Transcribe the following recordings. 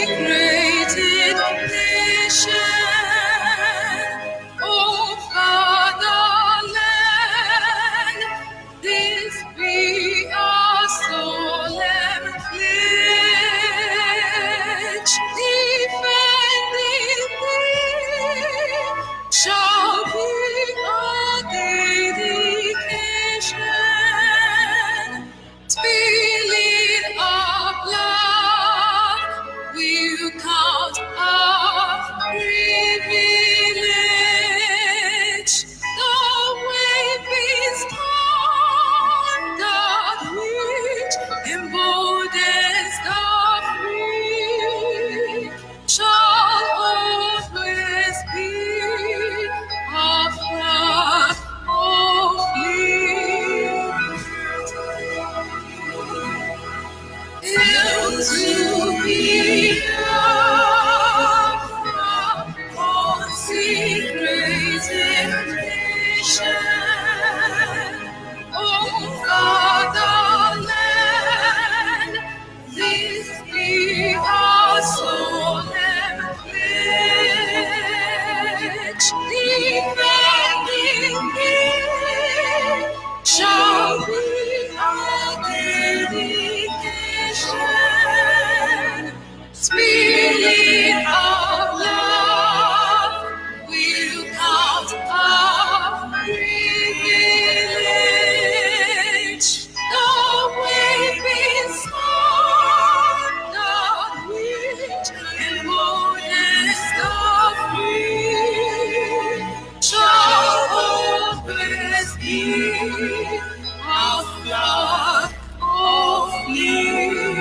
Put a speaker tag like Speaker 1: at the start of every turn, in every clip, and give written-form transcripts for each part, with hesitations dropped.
Speaker 1: consecrated nation, oh fatherland, this be our solemn pledge, defending thee shall be our dedication, spilling our blood will count our privilege. The waving standard which emboldens the free shall always be our flag of liberty. Hail to Biafra, consecrated nation, oh fatherland, this be our solemn pledge, defending thee shall be our dedication, spilling our blood will count our privilege. The waving standard which emboldens the free shall always be our flag of liberty.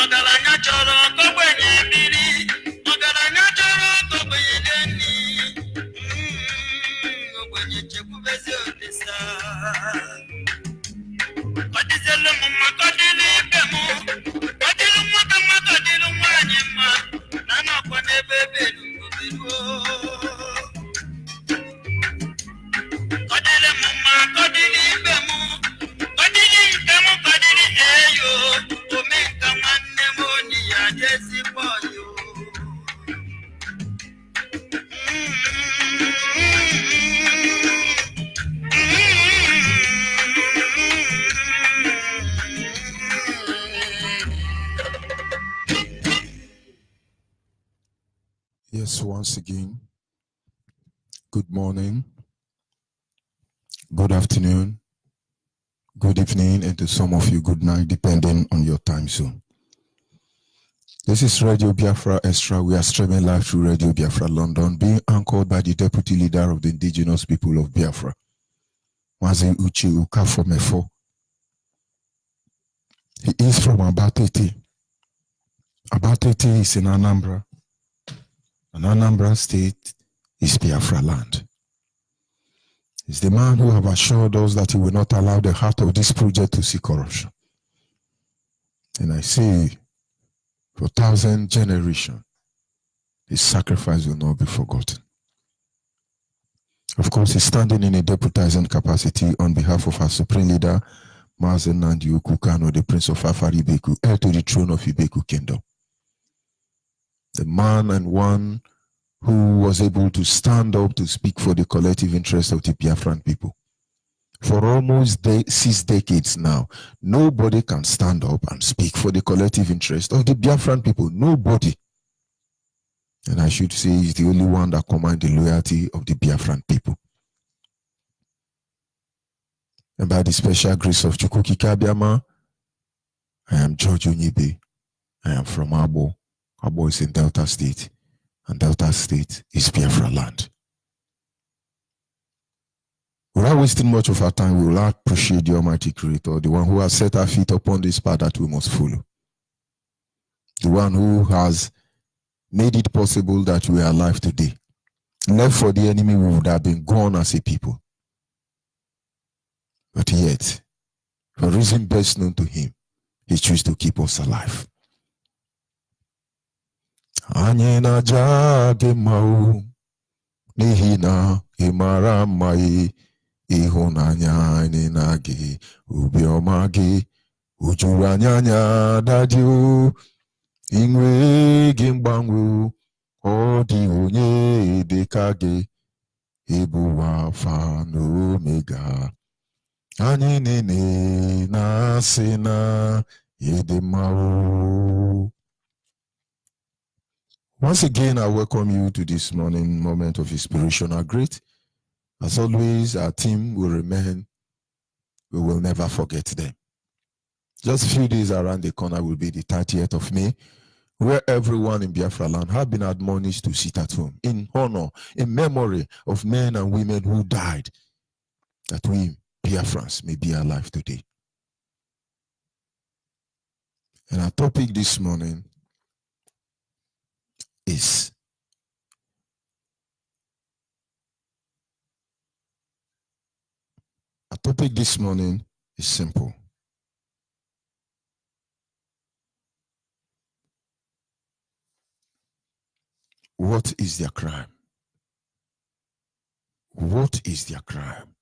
Speaker 2: Ọgaranya chọrọ ka ogbenye biri, ọgaranya chọrọ ka ogbenye lee nri. Yes, once again, good morning, good afternoon, good evening, and to some of you, good night, depending on your time zone. This is Radio Biafra Extra. We are streaming live through Radio Biafra London, being anchored by the Deputy Leader of the Indigenous People of Biafra, Mazi Uche Ukafomefo. He is from Abatete. Abatete is in Anambra. And Anambra State is Biafra land. He's the man who have assured us that he will not allow the heart of this project to see corruption. And I say, for 1,000 generations, his sacrifice will not be forgotten. Of course, he's standing in a deputizing capacity on behalf of our Supreme Leader, Mazen Nandi Ukukano, the Prince of Afari Ibeku, heir to the throne of Ibeku Kingdom. The man and one who was able to stand up to speak for the collective interest of the Biafran people. For almost 6 decades now, nobody can stand up and speak for the collective interest of the Biafran people. Nobody. And I should say he's the only one that commands the loyalty of the Biafran people. And by the special grace of Chukwuki Kabiama, I am George Onyibe. I am from Abo. Abo is in Delta State. And Delta State is Biafra land. Without wasting much of our time, we will appreciate the Almighty Creator, the one who has set our feet upon this path that we must follow. The one who has made it possible that we are alive today. Left for the enemy, we would have been gone as a people. But yet, for reason best known to him, he chose to keep us alive. Anyị na-aja gị mma o, n'ihi na ị mara mma ịhụnanya anyị na gị, obiọma gị, o juru anyị anya dadị o, inweghị mgbanwe, ọ dị onye dịka gị, ị bụ Alfa na Omega. Anyị niile na-asị na ị dị mma o. Once again, I welcome you to this morning moment of inspirational great. As always, our team will remain. We will never forget them. Just a few days around the corner will be the 30th of May, where everyone in Biafra land have been admonished to sit at home in honor, in memory of men and women who died, that we, Biafrans, may be alive today. And our topic this morning is simple. What is their crime? What is their crime?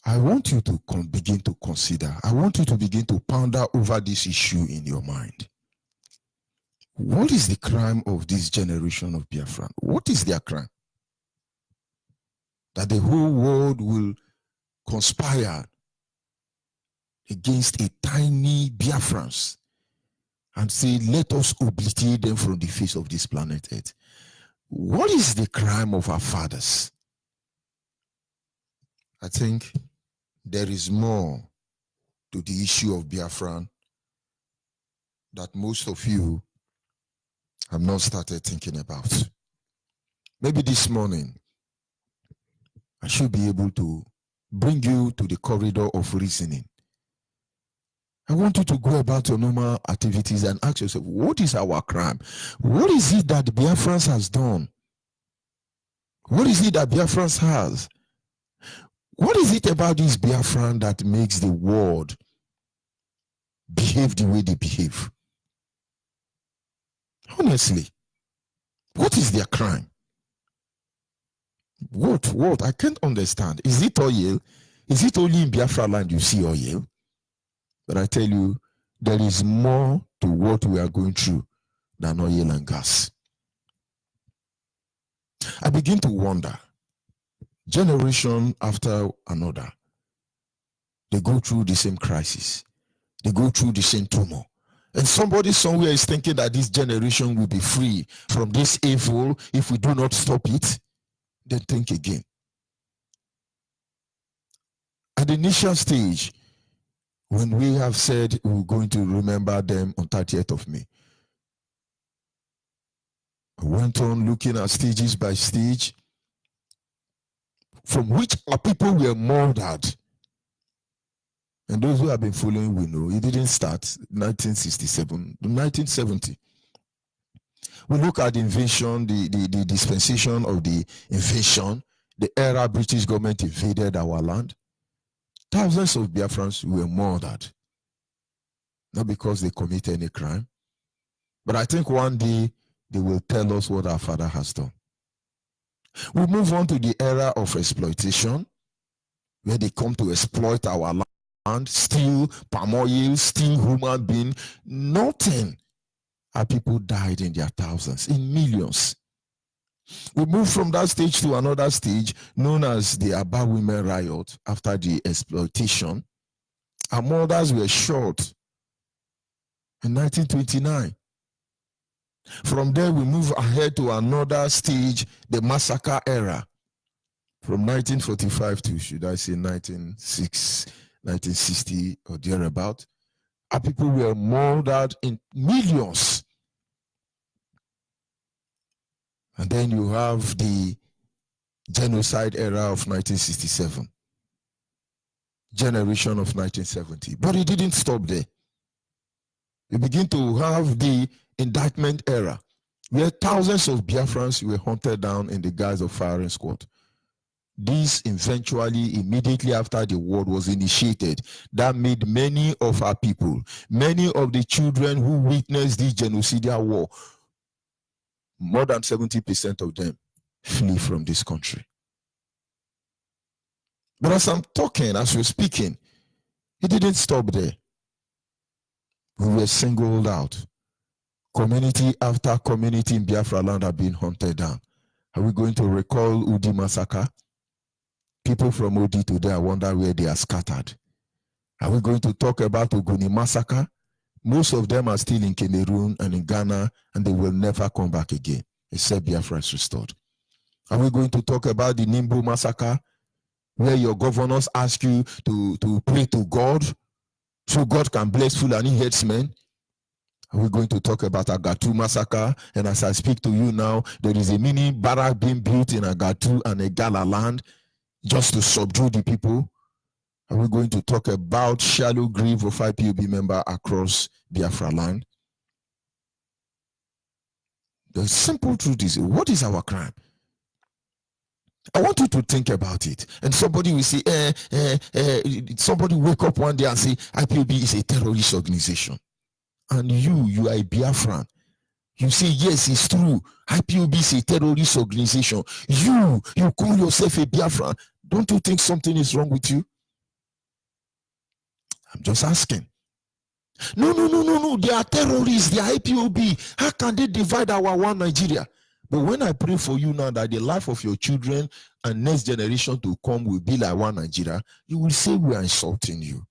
Speaker 2: I want you to begin to consider. I want you to begin to ponder over this issue in your mind. What is the crime of this generation of Biafran? What is their crime? That the whole world will conspire against a tiny Biafrans and say, let us obliterate them from the face of this planet Earth. What is the crime of our fathers? I think there is more to the issue of Biafran that most of you have not started thinking about. Maybe this morning, I should be able to bring you to the corridor of reasoning. I want you to go about your normal activities and ask yourself, what is our crime? What is it that Biafrans has done? What is it that Biafrans has? What is it about this Biafran that makes the world behave the way they behave? Honestly, what is their crime? What? I can't understand. Is it oil? Is it only in Biafra land you see oil? But I tell you, there is more to what we are going through than oil and gas. I begin to wonder, generation after another, they go through the same crisis. They go through the same turmoil. And somebody somewhere is thinking that this generation will be free from this evil if we do not stop it. Then think again. At the initial stage, when we have said we're going to remember them on 30th of May, I went on looking at stages by stage from which our people were murdered. And those who have been following will know it didn't start 1967, 1970. We look at the invasion, the dispensation of the invasion, the era British government invaded our land. Thousands of Biafrans were murdered. Not because they committed any crime, but I think one day they will tell us what our father has done. We move on to the era of exploitation, where they come to exploit our land, steal palm oil, steal human being. Nothing. Our people died in their thousands, in millions. We move from that stage to another stage known as the Aba Women Riot after the exploitation. Our mothers were shot in 1929. From there, we move ahead to another stage, the massacre era. From 1945 to, should I say, 1960 or thereabout, our people were murdered in millions. And then you have the genocide era of 1967, generation of 1970. But it didn't stop there. We begin to have the indictment era, where thousands of Biafrans were hunted down in the guise of firing squad. This eventually, immediately after the war was initiated, that made many of our people, many of the children who witnessed this genocidal war, more than 70% of them flee from this country. But as I'm talking, as we're speaking, it didn't stop there. We were singled out. Community after community in Biafra land are being hunted down. Are we going to recall Udi massacre? People from Udi today, I wonder where they are scattered. Are we going to talk about Ogoni massacre? Most of them are still in Cameroon and in Ghana, and they will never come back again, except Biafra is restored. Are we going to talk about the Nimbo massacre, where your governors ask you to pray to God so God can bless Fulani headsmen? Are we going to talk about Agatu massacre? And as I speak to you now, there is a mini barrack being built in Agatu and Egala land just to subdue the people. Are we going to talk about shallow grave of IPOB member across Biafra land? The simple truth is, what is our crime? I want you to think about it. And somebody will say, somebody wake up one day and say, IPOB is a terrorist organization. And you are a Biafran. You say, yes, it's true. IPOB is a terrorist organization. You call yourself a Biafran. Don't you think something is wrong with you? I'm just asking. No. They are terrorists. They are IPOB. How can they divide our one Nigeria? But when I pray for you now that the life of your children and next generation to come will be like one Nigeria, you will say we are insulting you.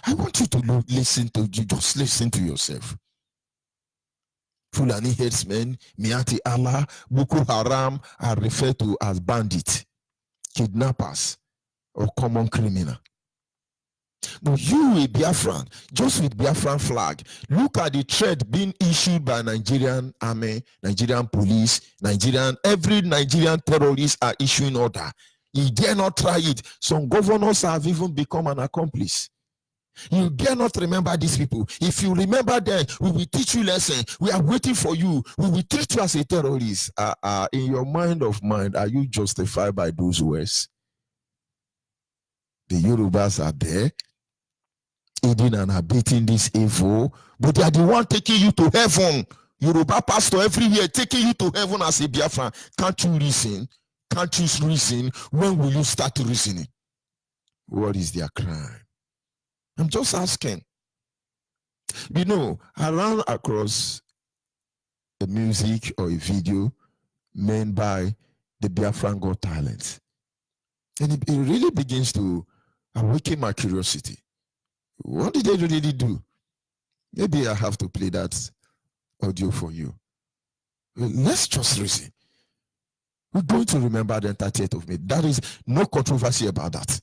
Speaker 2: I want you to listen to you. Just listen to yourself. Fulani headsmen, Miati Allah, Boko Haram are referred to as bandits, kidnappers, or common criminal. But you, a Biafran, just with Biafran flag, look at the threat being issued by Nigerian army, Nigerian police, every Nigerian terrorist are issuing order. You dare not try it. Some governors have even become an accomplice. You dare not remember these people. If you remember them, we will teach you lesson. We are waiting for you. We will treat you as a terrorist. In your mind, are you justified by those words? The Yorubas are there, aiding and abetting this evil, but they are the one taking you to heaven. Yoruba pastor everywhere taking you to heaven as a Biafran. Can't you reason? Can't you reason? When will you start reasoning? What is their crime? I'm just asking. You know, I ran across a music or a video made by the Biafran Got Talent. And it really begins to awaken my curiosity. What did they really do? Maybe I have to play that audio for you. Let's just reason. We're going to remember the 30th of May. There is no controversy about that.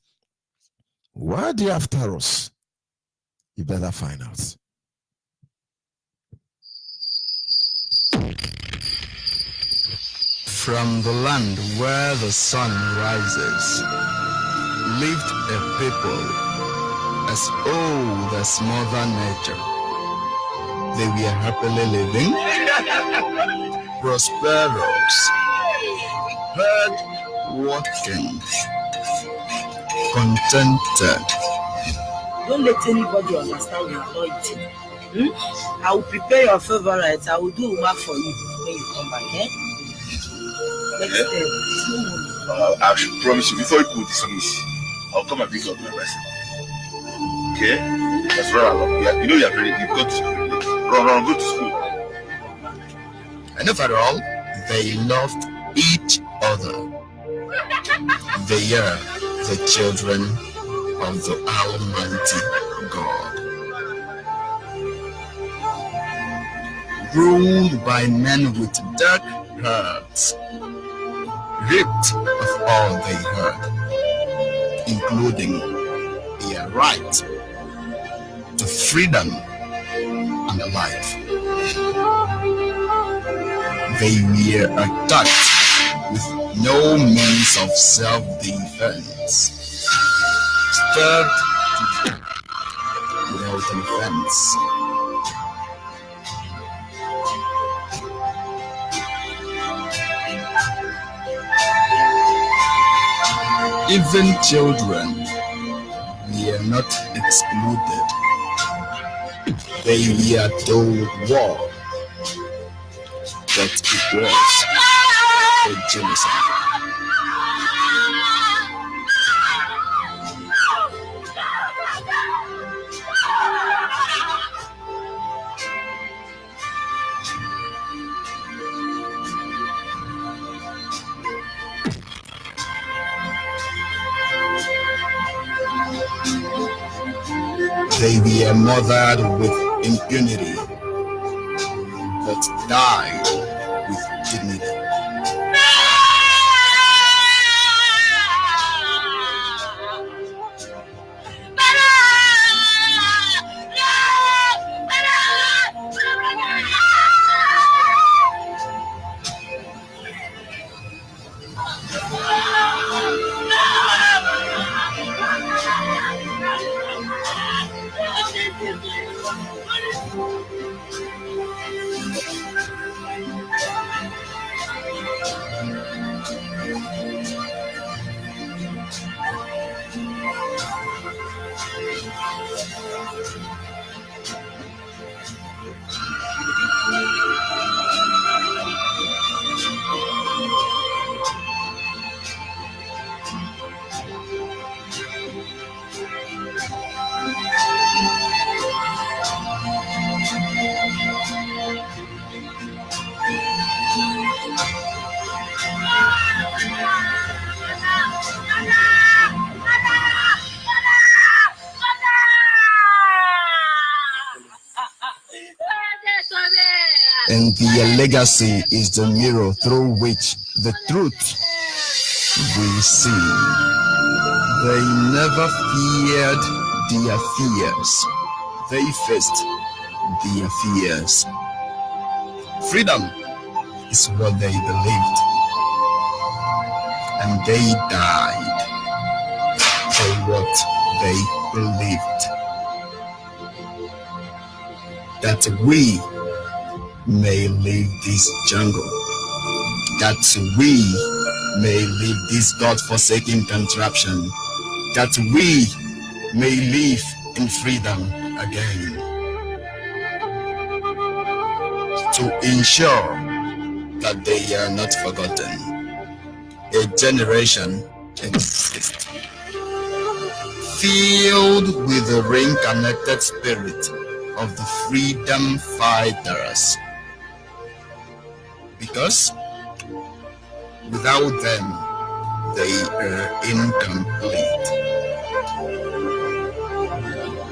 Speaker 2: Why are they after us? You better find out.
Speaker 3: From the land where the sun rises, lived a people as old as Mother Nature. They were happily living, prosperous, hard working, contented.
Speaker 4: Don't let anybody understand your anointing. I will prepare your favorites. I will do work for you when you come back.
Speaker 5: I should promise you, before you put this miss, I'll come and pick up my person. Okay? That's right. You know you're very, you've got to run, go to school.
Speaker 3: And overall, they loved each other. They are the children of the Almighty God. Ruled by men with dark hearts, ripped of all they had, including their right to freedom and life. They were attacked with no means of self-defense, starved to death without any fence. Even children were not excluded. They were told war, that it was a genocide. They were mothered with impunity, but died with dignity. And their legacy is the mirror through which the truth we see. They never feared their fears. They faced their fears. Freedom is what they believed. And they died for what they believed. That we may leave this jungle, that we may leave this God-forsaken contraption, that we may live in freedom again, to ensure that they are not forgotten. A generation exists, filled with the reincarnated spirit of the freedom fighters, because without them they are incomplete.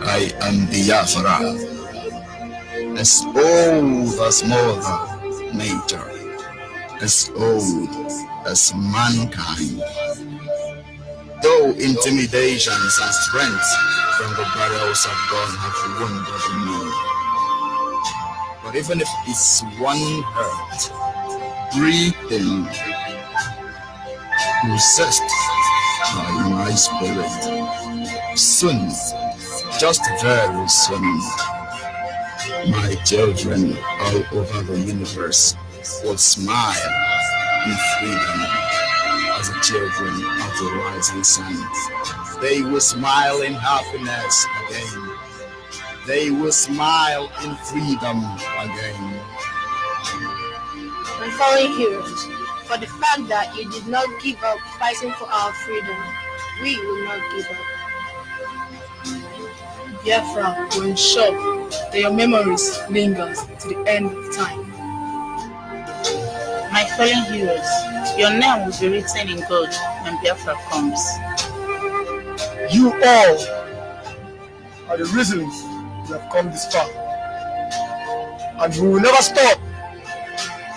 Speaker 3: I am Biafra. as old as Mother Nature, as old as mankind. Though intimidations and strength from the barrels of God have wounded me, but even if it's one hurt, breathing, resist by my spirit. Soon, just very soon, my children all over the universe will smile in freedom as the children of the rising sun. They will smile in happiness again. They will smile in freedom again.
Speaker 6: My fallen heroes, for the fact that you did not give up fighting for our freedom, we will not give up.
Speaker 1: Biafra will ensure that your memories lingers to the end of time.
Speaker 7: My fallen heroes, your name will be written in gold when Biafra comes.
Speaker 8: You all are the reasons we have come this far, and we will never stop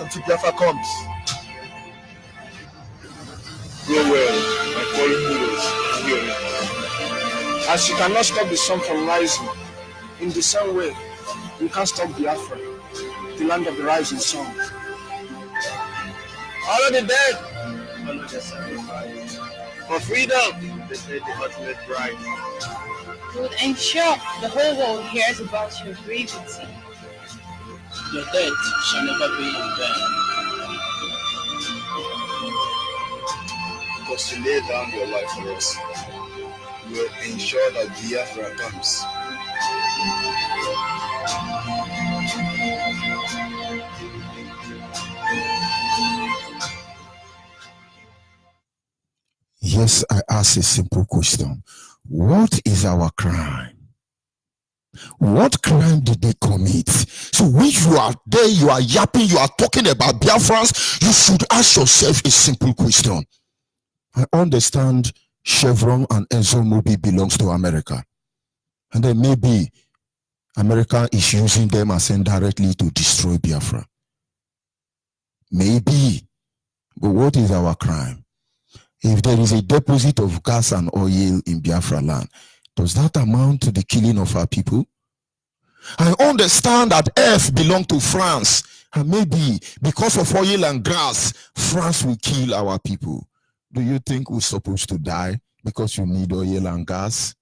Speaker 8: until Biafra comes.
Speaker 9: Go well, my fallen heroes, hear me. As you cannot stop the sun from rising, in the same way, you can't stop Biafra, the land of the rising sun.
Speaker 8: All of the dead,
Speaker 9: Honor their sacrifice. For freedom, they paid the ultimate price.
Speaker 6: We will ensure the whole world hears about your bravery.
Speaker 7: Your death shall never be in vain.
Speaker 9: Because you lay down your life for us, you will ensure that Biafra comes.
Speaker 2: Yes, I ask a simple question. What is our crime? What crime did they commit? So when you are there, you are yapping, you are talking about Biafrans, you should ask yourself a simple question. I understand Chevron and ExxonMobil belongs to America. And then maybe America is using them as indirectly to destroy Biafra. Maybe. But what is our crime? If there is a deposit of gas and oil in Biafra land, does that amount to the killing of our people? I understand that earth belongs to France, and maybe because of oil and gas, France will kill our people. Do you think we're supposed to die because you need oil and gas?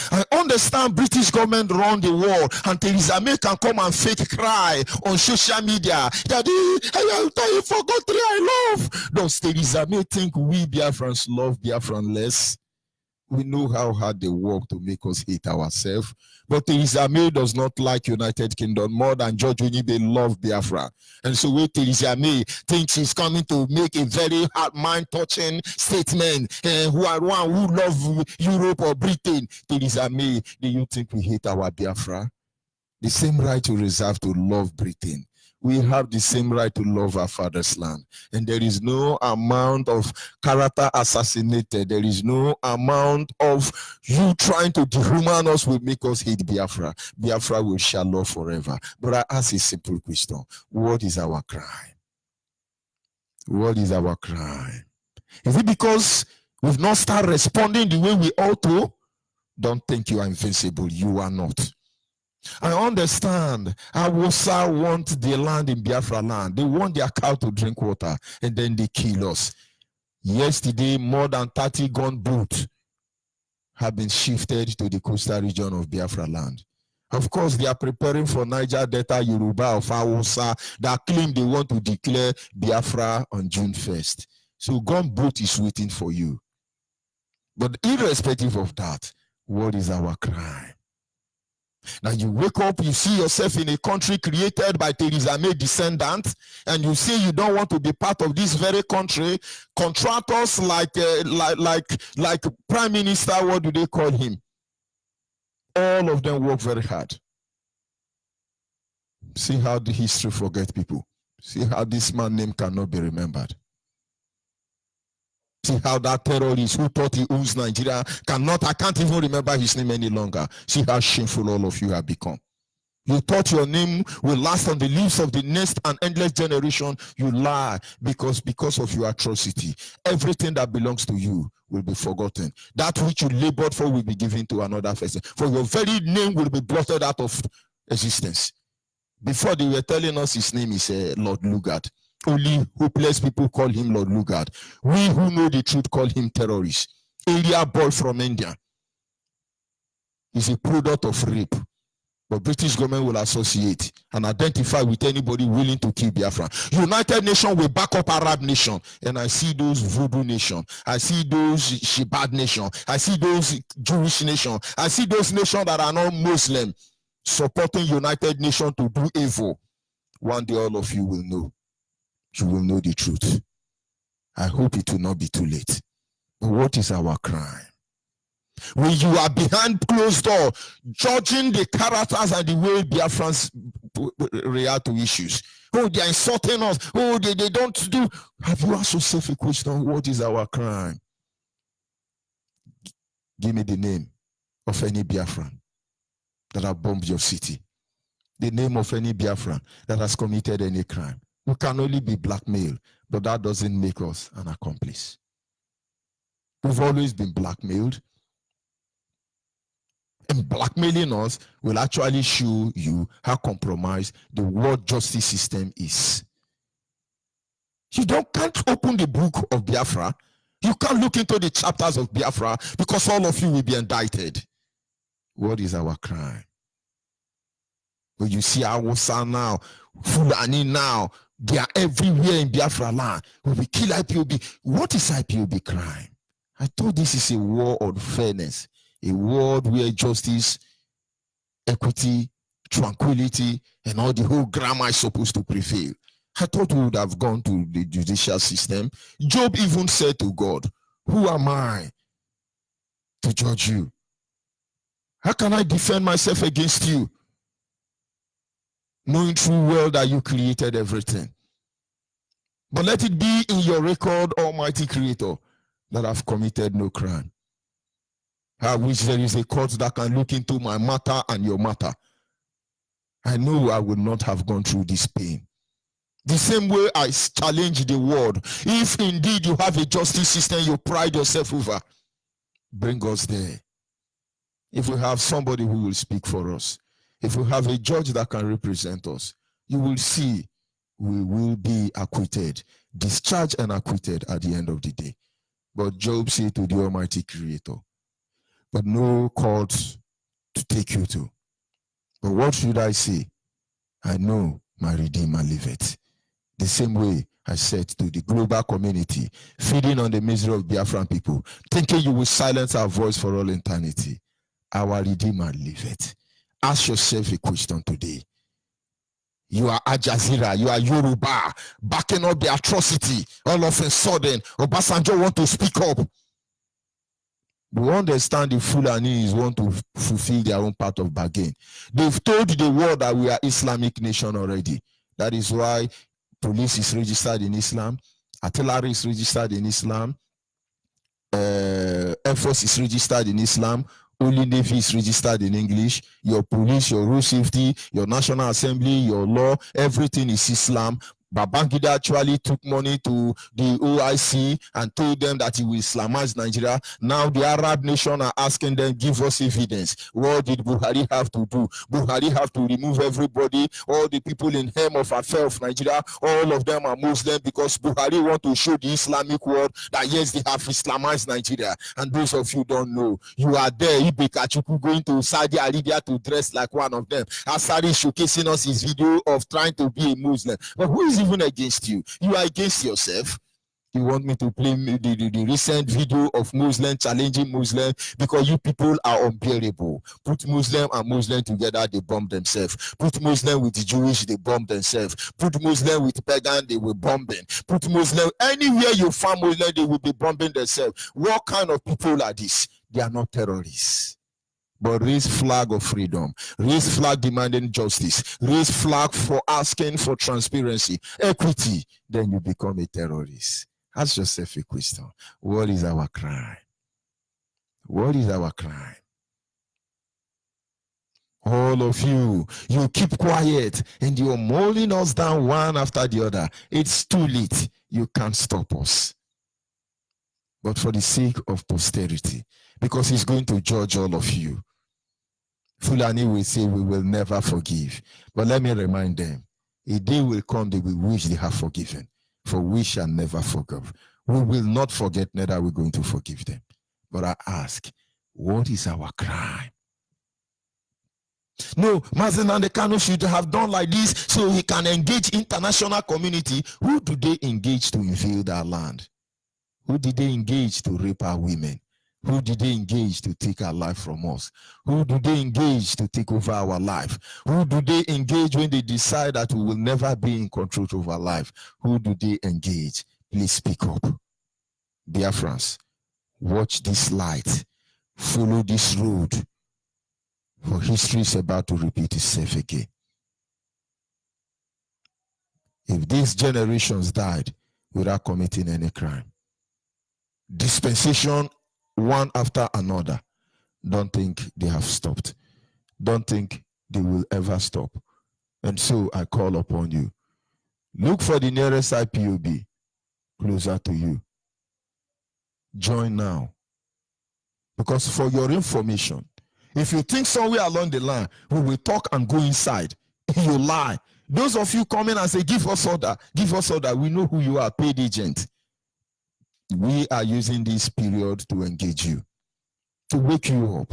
Speaker 2: I understand British government run the world, and Theresa May can come and fake cry on social media. Daddy, I thought you forgot three I love. Does Theresa May think we Biafrans love Biafran less? We know how hard they work to make us hate ourselves. But Theresa May does not like United Kingdom more than George Onyibe loved Biafra. And so when Theresa May thinks she's coming to make a very hard, mind-touching statement, who are one who love Europe or Britain, Theresa May, do you think we hate our Biafra? The same right to reserve to love Britain. We have the same right to love our father's land. And there is no amount of character assassinated. There is no amount of you trying to dehuman us will make us hate Biafra. Biafra will shall love forever. But I ask a simple question. What is our crime? What is our crime? Is it because we've not started responding the way we ought to? Don't think you are invincible. You are not. I understand. Hausa want the land in Biafra land. They want their cow to drink water, and then they kill us. Yesterday, more than 30 gunboats have been shifted to the coastal region of Biafra land. Of course, they are preparing for Niger Delta Yoruba of Hausa that claim they want to declare Biafra on June 1st. So gunboat is waiting for you. But irrespective of that, what is our crime? Now you wake up, you see yourself in a country created by Theresa May descendants, and you say you don't want to be part of this very country. Contractors like Prime Minister, what do they call him? All of them work very hard. See how the history forget people. See how this man's name cannot be remembered. See how that terrorist who thought he owns Nigeria I can't even remember his name any longer. See how shameful all of you have become. You thought your name will last on the lips of the next and endless generation. You lie, because of your atrocity, everything that belongs to you will be forgotten. That which you labored for will be given to another person. For your very name will be blotted out of existence. Before, they were telling us his name is Lord Lugard. Only hopeless people call him Lord Lugard. We who know the truth call him terrorist. Area boy from India. He's a product of rape. But British government will associate and identify with anybody willing to kill Biafra. United Nations will back up Arab nation. And I see those voodoo nation. I see those Shibad nation. I see those Jewish nation. I see those nations that are not Muslim supporting United Nations to do evil. One day all of you will know. You will know the truth. I hope it will not be too late. But what is our crime? When you are behind closed door, judging the characters and the way Biafrans react to issues. Oh, they are insulting us. Oh, they don't do. Have you asked yourself a question? What is our crime? Give me the name of any Biafran that have bombed your city. The name of any Biafran that has committed any crime. We can only be blackmailed, but that doesn't make us an accomplice. We've always been blackmailed. And blackmailing us will actually show you how compromised the world justice system is. You can't open the book of Biafra. You can't look into the chapters of Biafra because all of you will be indicted. What is our crime? When you see Awusa now, Fulani now, they are everywhere in Biafra land. When we kill IPOB, what is IPOB crime? I thought this is a war on fairness. A world where justice, equity, tranquility, and all the whole grammar is supposed to prevail. I thought we would have gone to the judicial system. Job even said to God, who am I to judge you? How can I defend myself against you? Knowing full well that you created everything. But let it be in your record, Almighty Creator, that I've committed no crime. I wish there is a court that can look into my matter and your matter. I know I would not have gone through this pain. The same way I challenge the world. If indeed you have a justice system you pride yourself over, bring us there. If we have somebody who will speak for us, if we have a judge that can represent us, you will see we will be acquitted, discharged and acquitted at the end of the day. But Job said to the Almighty Creator, but no court to take you to. But what should I say? I know my Redeemer liveth. The same way I said to the global community, feeding on the misery of Biafran people, thinking you will silence our voice for all eternity. Our Redeemer liveth. Ask yourself a question today. You are Al Jazeera, you are Yoruba, backing up the atrocity. All of a sudden, Obasanjo want to speak up. We understand the Fulanis want to fulfill their own part of bargain. They've told the world that we are Islamic nation already. That is why police is registered in Islam, artillery is registered in Islam, Air Force is registered in Islam, only Navy is registered in English, your police, your road safety, your National Assembly, your law, everything is Islam. Babangida actually took money to the OIC and told them that he will Islamize Nigeria. Now the Arab nation are asking them, give us evidence. What did Buhari have to do? Buhari have to remove everybody, all the people in Hem of Affair of Nigeria, all of them are Muslim because Buhari want to show the Islamic world that yes, they have Islamized Nigeria. And those of you don't know, you are there, Ibe Kachuku going to Saudi Arabia to dress like one of them. Asari showcasing us his video of trying to be a Muslim. But who is even against you? You are against yourself. You want me to play the recent video of Muslim challenging Muslim because you people are unbearable. Put Muslim and Muslim together, they bomb themselves. Put Muslim with the Jewish, they bomb themselves. Put Muslim with pagan, they will bombing. Put Muslim anywhere you find Muslim, they will be bombing themselves. What kind of people are these? They are not terrorists. But raise flag of freedom, raise flag demanding justice, raise flag for asking for transparency, equity, then you become a terrorist. Ask yourself a question. What is our crime? What is our crime? All of you, you keep quiet and you're mauling us down one after the other. It's too late. You can't stop us. But for the sake of posterity, because he's going to judge all of you, Fulani will say we will never forgive. But let me remind them, a day will come they will wish they have forgiven, for we shall never forgive. We will not forget, neither are we going to forgive them. But I ask, what is our crime? No, Mazen and the Kano should have done like this so he can engage international community. Who do they engage to invade our land? Who did they engage to rape our women? Who did they engage to take our life from us? Who do they engage to take over our life? Who do they engage when they decide that we will never be in control of our life? Who do they engage? Please speak up. Biafrans, watch this light. Follow this road. For history is about to repeat itself again. If these generations died without committing any crime, dispensation one after another, don't think they have stopped. Don't think they will ever stop. And so I call upon you. Look for the nearest IPOB closer to you. Join now. Because for your information, if you think somewhere along the line, we will talk and go inside, you lie. Those of you coming and say, give us order, we know who you are, paid agent. We are using this period to engage you, to wake you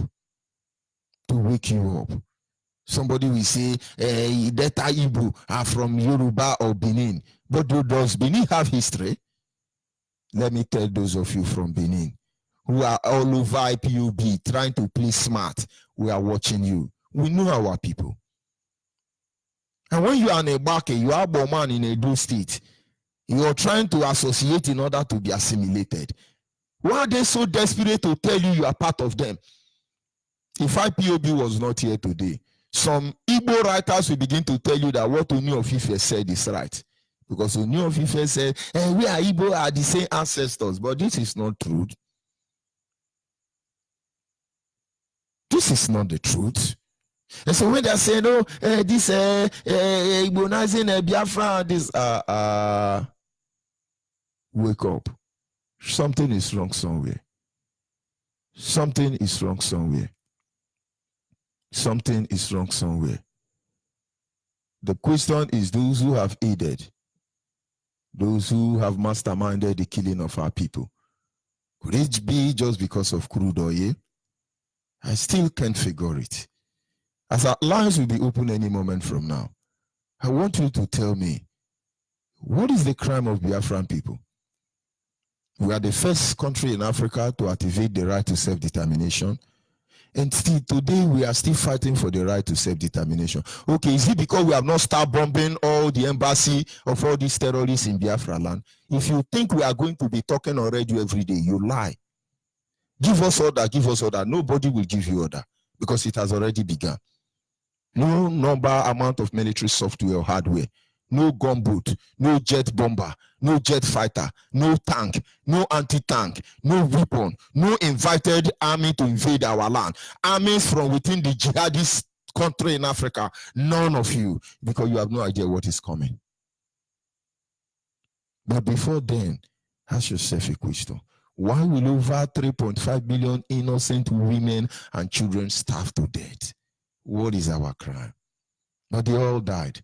Speaker 2: up, Somebody will say, Deta Igbo are from Yoruba or Benin. But does Benin have history? Let me tell those of you from Benin who are all over IPOB trying to play smart, we are watching you. We know our people. And when you are in a Bake, you are a man in a Edo state, you are trying to associate in order to be assimilated. Why are they so desperate to tell you you are part of them? If IPOB was not here today, some Igbo writers will begin to tell you that what Oni of Ife said is right. Because Oni of Ife said, we are Igbo are the same ancestors, but this is not true. This is not the truth. And so when they are saying, oh, this Igbonizing Biafra, this wake up. Something is wrong somewhere. Something is wrong somewhere. Something is wrong somewhere. The question is those who have aided, those who have masterminded the killing of our people. Could it be just because of crude oil? I still can't figure it. As our lines will be open any moment from now, I want you to tell me, what is the crime of Biafran people? We are the first country in Africa to activate the right to self-determination. And still today, we are still fighting for the right to self-determination. Okay, is it because we have not started bombing all the embassy of all these terrorists in Biafra land? If you think we are going to be talking on radio every day, you lie. Give us order, give us order. Nobody will give you order because it has already begun. No amount of military software or hardware, no gunboat, no jet bomber, no jet fighter, no tank, no anti-tank, no weapon, no invited army to invade our land. Armies from within the jihadist country in Africa, none of you, because you have no idea what is coming. But before then, ask yourself a question. Why will over 3.5 million innocent women and children starve to death? What is our crime? But they all died.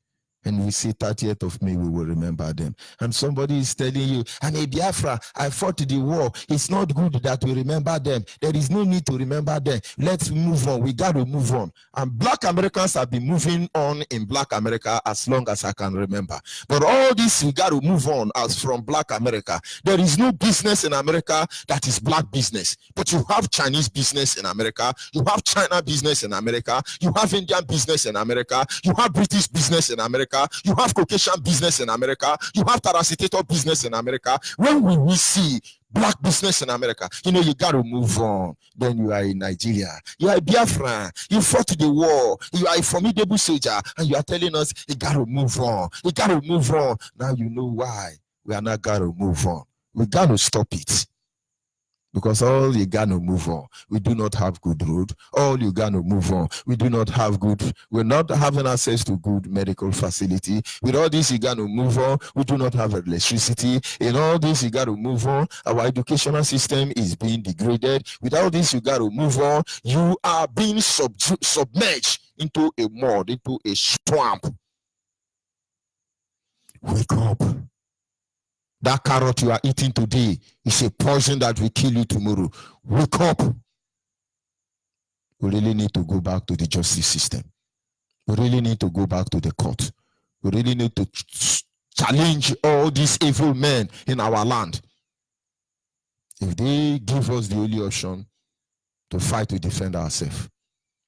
Speaker 2: And we say 30th of May, we will remember them. And somebody is telling you, I'm a Biafra, I fought the war. It's not good that we remember them. There is no need to remember them. Let's move on. We got to move on. And Black Americans have been moving on in Black America as long as I can remember. But all this, we got to move on as from Black America. There is no business in America that is Black business. But you have Chinese business in America. You have China business in America. You have Indian business in America. You have British business in America. You have Caucasian business in America. You have parasitator business in America. When will we see Black business in America? You know, you got to move on. Then you are in Nigeria. You are a Biafra. You fought the war. You are a formidable soldier. And you are telling us, you got to move on. You got to move on. Now you know why we are not got to move on. We got to stop it. Because all Uganda move on. We do not have good road. All Uganda move on. We do not have we're not having access to good medical facility. With all this Uganda move on, we do not have electricity. In all this Uganda move on, our educational system is being degraded. With all this Uganda move on, you are being submerged into a mud, into a swamp. Wake up. That carrot you are eating today is a poison that will kill you tomorrow. Wake up. We really need to go back to the justice system. We really need to go back to the court. We really need to challenge all these evil men in our land. If they give us the only option to fight to defend ourselves,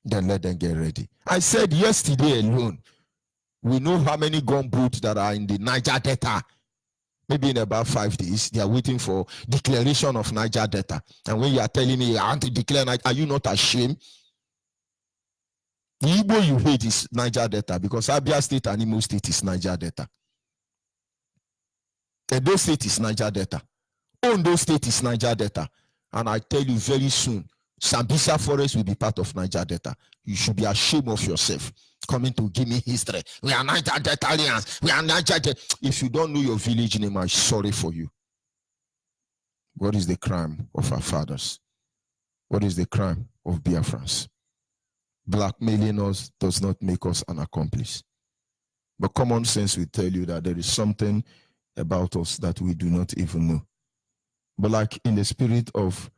Speaker 2: then let them get ready. I said yesterday alone, we know how many gunboats that are in the Niger Delta. Maybe in about 5 days, they are waiting for declaration of Niger Delta. And when you are telling me, I want to declare, are you not ashamed? The Igbo you hate is Niger Delta because Abia State and Imo State is Niger Delta. Edo State is Niger Delta. Ondo State is Niger Delta. And I tell you very soon, Sambisa Forest will be part of Niger Delta. You should be ashamed of yourself coming to give me history. We are Niger Deltalians. We are Niger Delta. If you don't know your village name, I'm sorry for you. What is the crime of our fathers? What is the crime of Biafrans? Blackmailing us does not make us an accomplice. But common sense will tell you that there is something about us that we do not even know. But like in the spirit of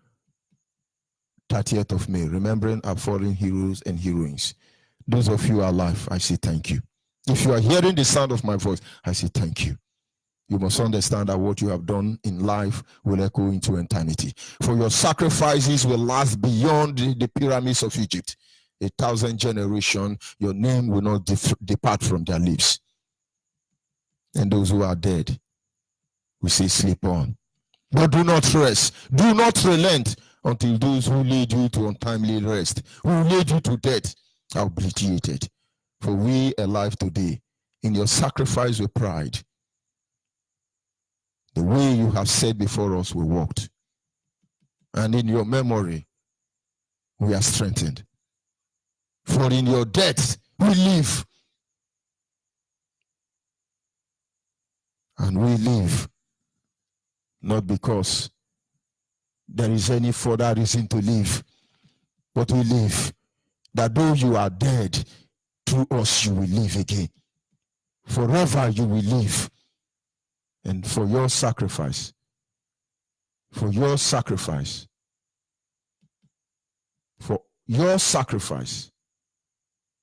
Speaker 2: 30th of May, remembering our fallen heroes and heroines, those of you who are alive, I say thank you. If you are hearing the sound of my voice, I say thank you. You must understand that what you have done in life will echo into eternity. For your sacrifices will last beyond the pyramids of Egypt. 1,000 generations, your name will not depart from their lips. And those who are dead, we say sleep on. But do not rest. Do not relent until those who lead you to untimely rest, who lead you to death, are obliterated. For we alive today, in your sacrifice with pride, the way you have said before us, we walked. And in your memory, we are strengthened. For in your death, we live. And we live not because there is any further reason to live, but we live that though you are dead, through us you will live again. Forever you will live. And for your sacrifice, for your sacrifice,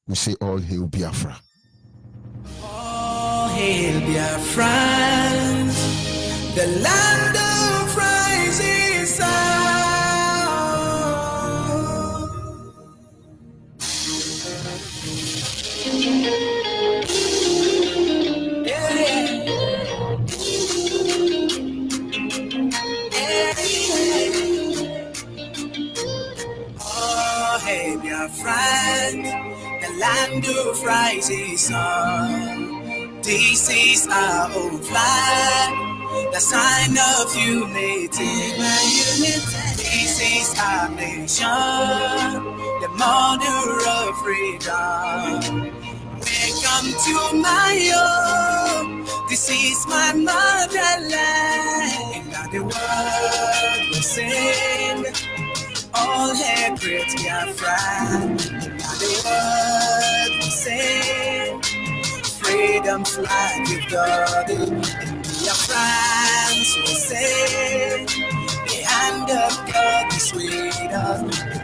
Speaker 2: we say all hail Biafra.
Speaker 10: All hail Biafra, the land of rising sun. Oh, hey, Biafra, the land of rising sun. This is our own flag, the sign of unity. This is our nation, the mother of freedom. Welcome to my home. This is my motherland. And the world will sing. All hail great Biafra. And the world will sing. Freedom flag with God. And Biafrans will say, the hand of God is with us.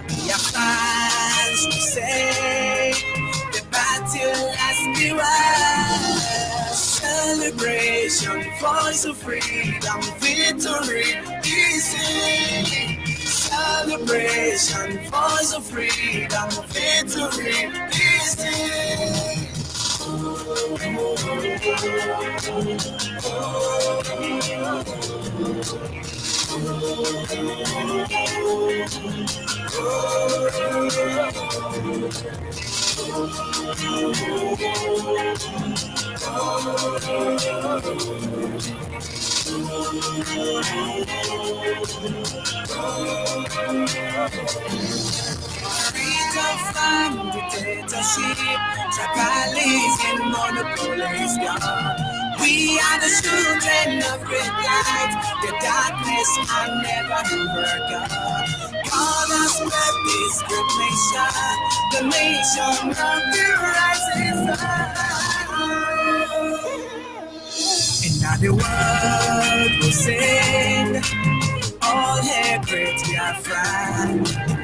Speaker 10: Biafrans will say, the battle has been won. Celebration, voice of freedom, victory is in. Celebration, voice of freedom, victory is in. Freedom from dictatorship, Chakalis and monopolies gone. We are the children of great light, the darkness can never overcome. God has left this great nation, the nation of the rising sun. And now the world will sing, all hail great Biafra.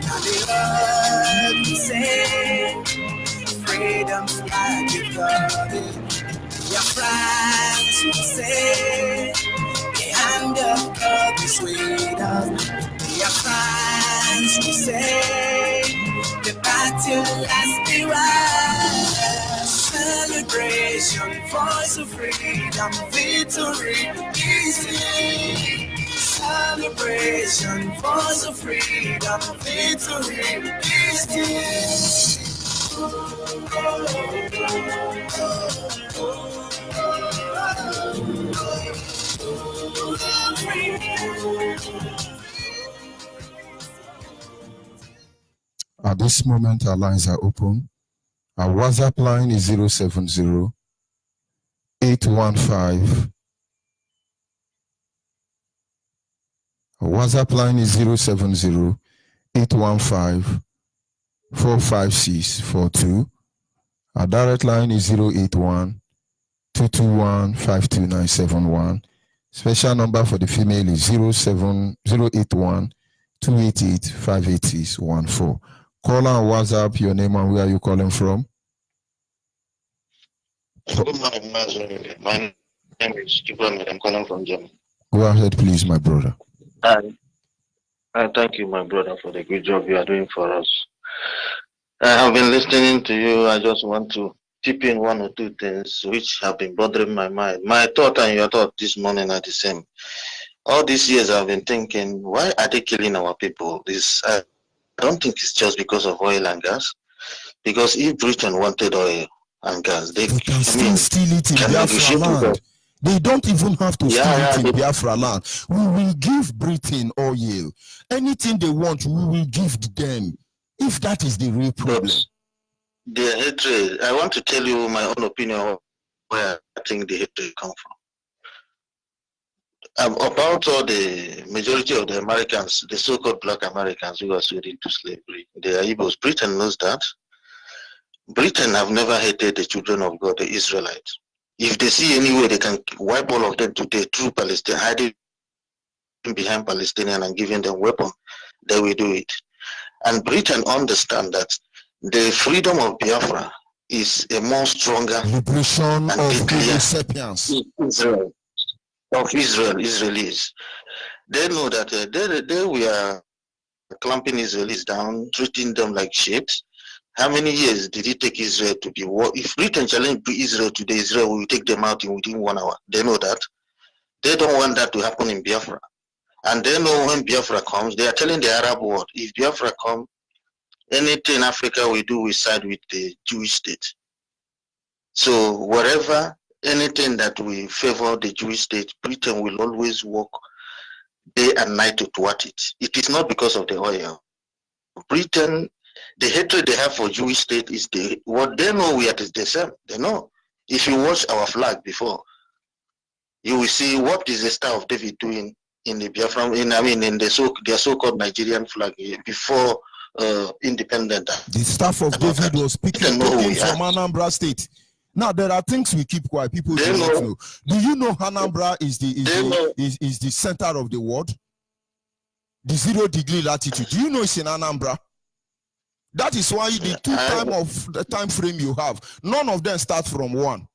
Speaker 10: Now the world will sing, freedom's flag is floating. Biafrans will say, the hand of God is with us. Biafrans will say, the battle has been won. Celebration, voice of freedom, victory is here. Celebration, voice of freedom, victory is here.
Speaker 2: At this moment, our lines are open. Our WhatsApp line is 070 815. Our WhatsApp line is 070 815 45642. Our direct line is 081 221 52971. Special number for the female is 08081 288 58614. Call on WhatsApp, your name and where are you calling from?
Speaker 11: Good morning, Master. My name is Ibrahim. I'm calling from Germany.
Speaker 2: Go ahead, please, my brother.
Speaker 11: Thank you, my brother, for the good job you are doing for us. I have been listening to you. I just want to tip in one or two things which have been bothering my mind. My thought and your thought this morning are the same. All these years I've been thinking, why are they killing our people? I don't think it's just because of oil and gas. Because if Britain wanted oil and gas, they
Speaker 2: can still steal it in Biafra land. They don't even have to steal it in Biafra land. We will give Britain oil. Anything they want, we will give them. If that is the real problem.
Speaker 11: The hatred, I want to tell you my own opinion of where I think the hatred comes from. About all the majority of the Americans, the so-called black Americans who are sold into slavery, they are Igbos. Britain knows that. Britain have never hated the children of God, the Israelites. If they see any way they can wipe all of them today through Palestine, hiding behind Palestinians and giving them weapons, they will do it. And Britain understand that the freedom of Biafra is a more stronger
Speaker 2: liberation
Speaker 11: and
Speaker 2: of Homo sapiens.
Speaker 11: Israel, of Israelis. They know that they were clamping Israelis down, treating them like sheep. How many years did it take Israel to be war? If Britain challenged Israel today, Israel will take them out within 1 hour. They know that. They don't want that to happen in Biafra. And they know when Biafra comes, they are telling the Arab world, if Biafra comes, anything in Africa we do, we side with the Jewish state. So wherever, anything that we favor the Jewish state, Britain will always work day and night to thwart it. It is not because of the oil. Britain, the hatred they have for Jewish state is what they know we are the same. They know. If you watch our flag before, you will see what is the Star of David doing in the Biafra, in their so-called Nigerian flag before independent.
Speaker 2: The Staff of David was taken from Anambra State. Now there are things we keep quiet. People do not know. Do you know Anambra is the center of the world? The 0 degree latitude. Do you know it's in Anambra? That is why the time frame you have, none of them start from 1.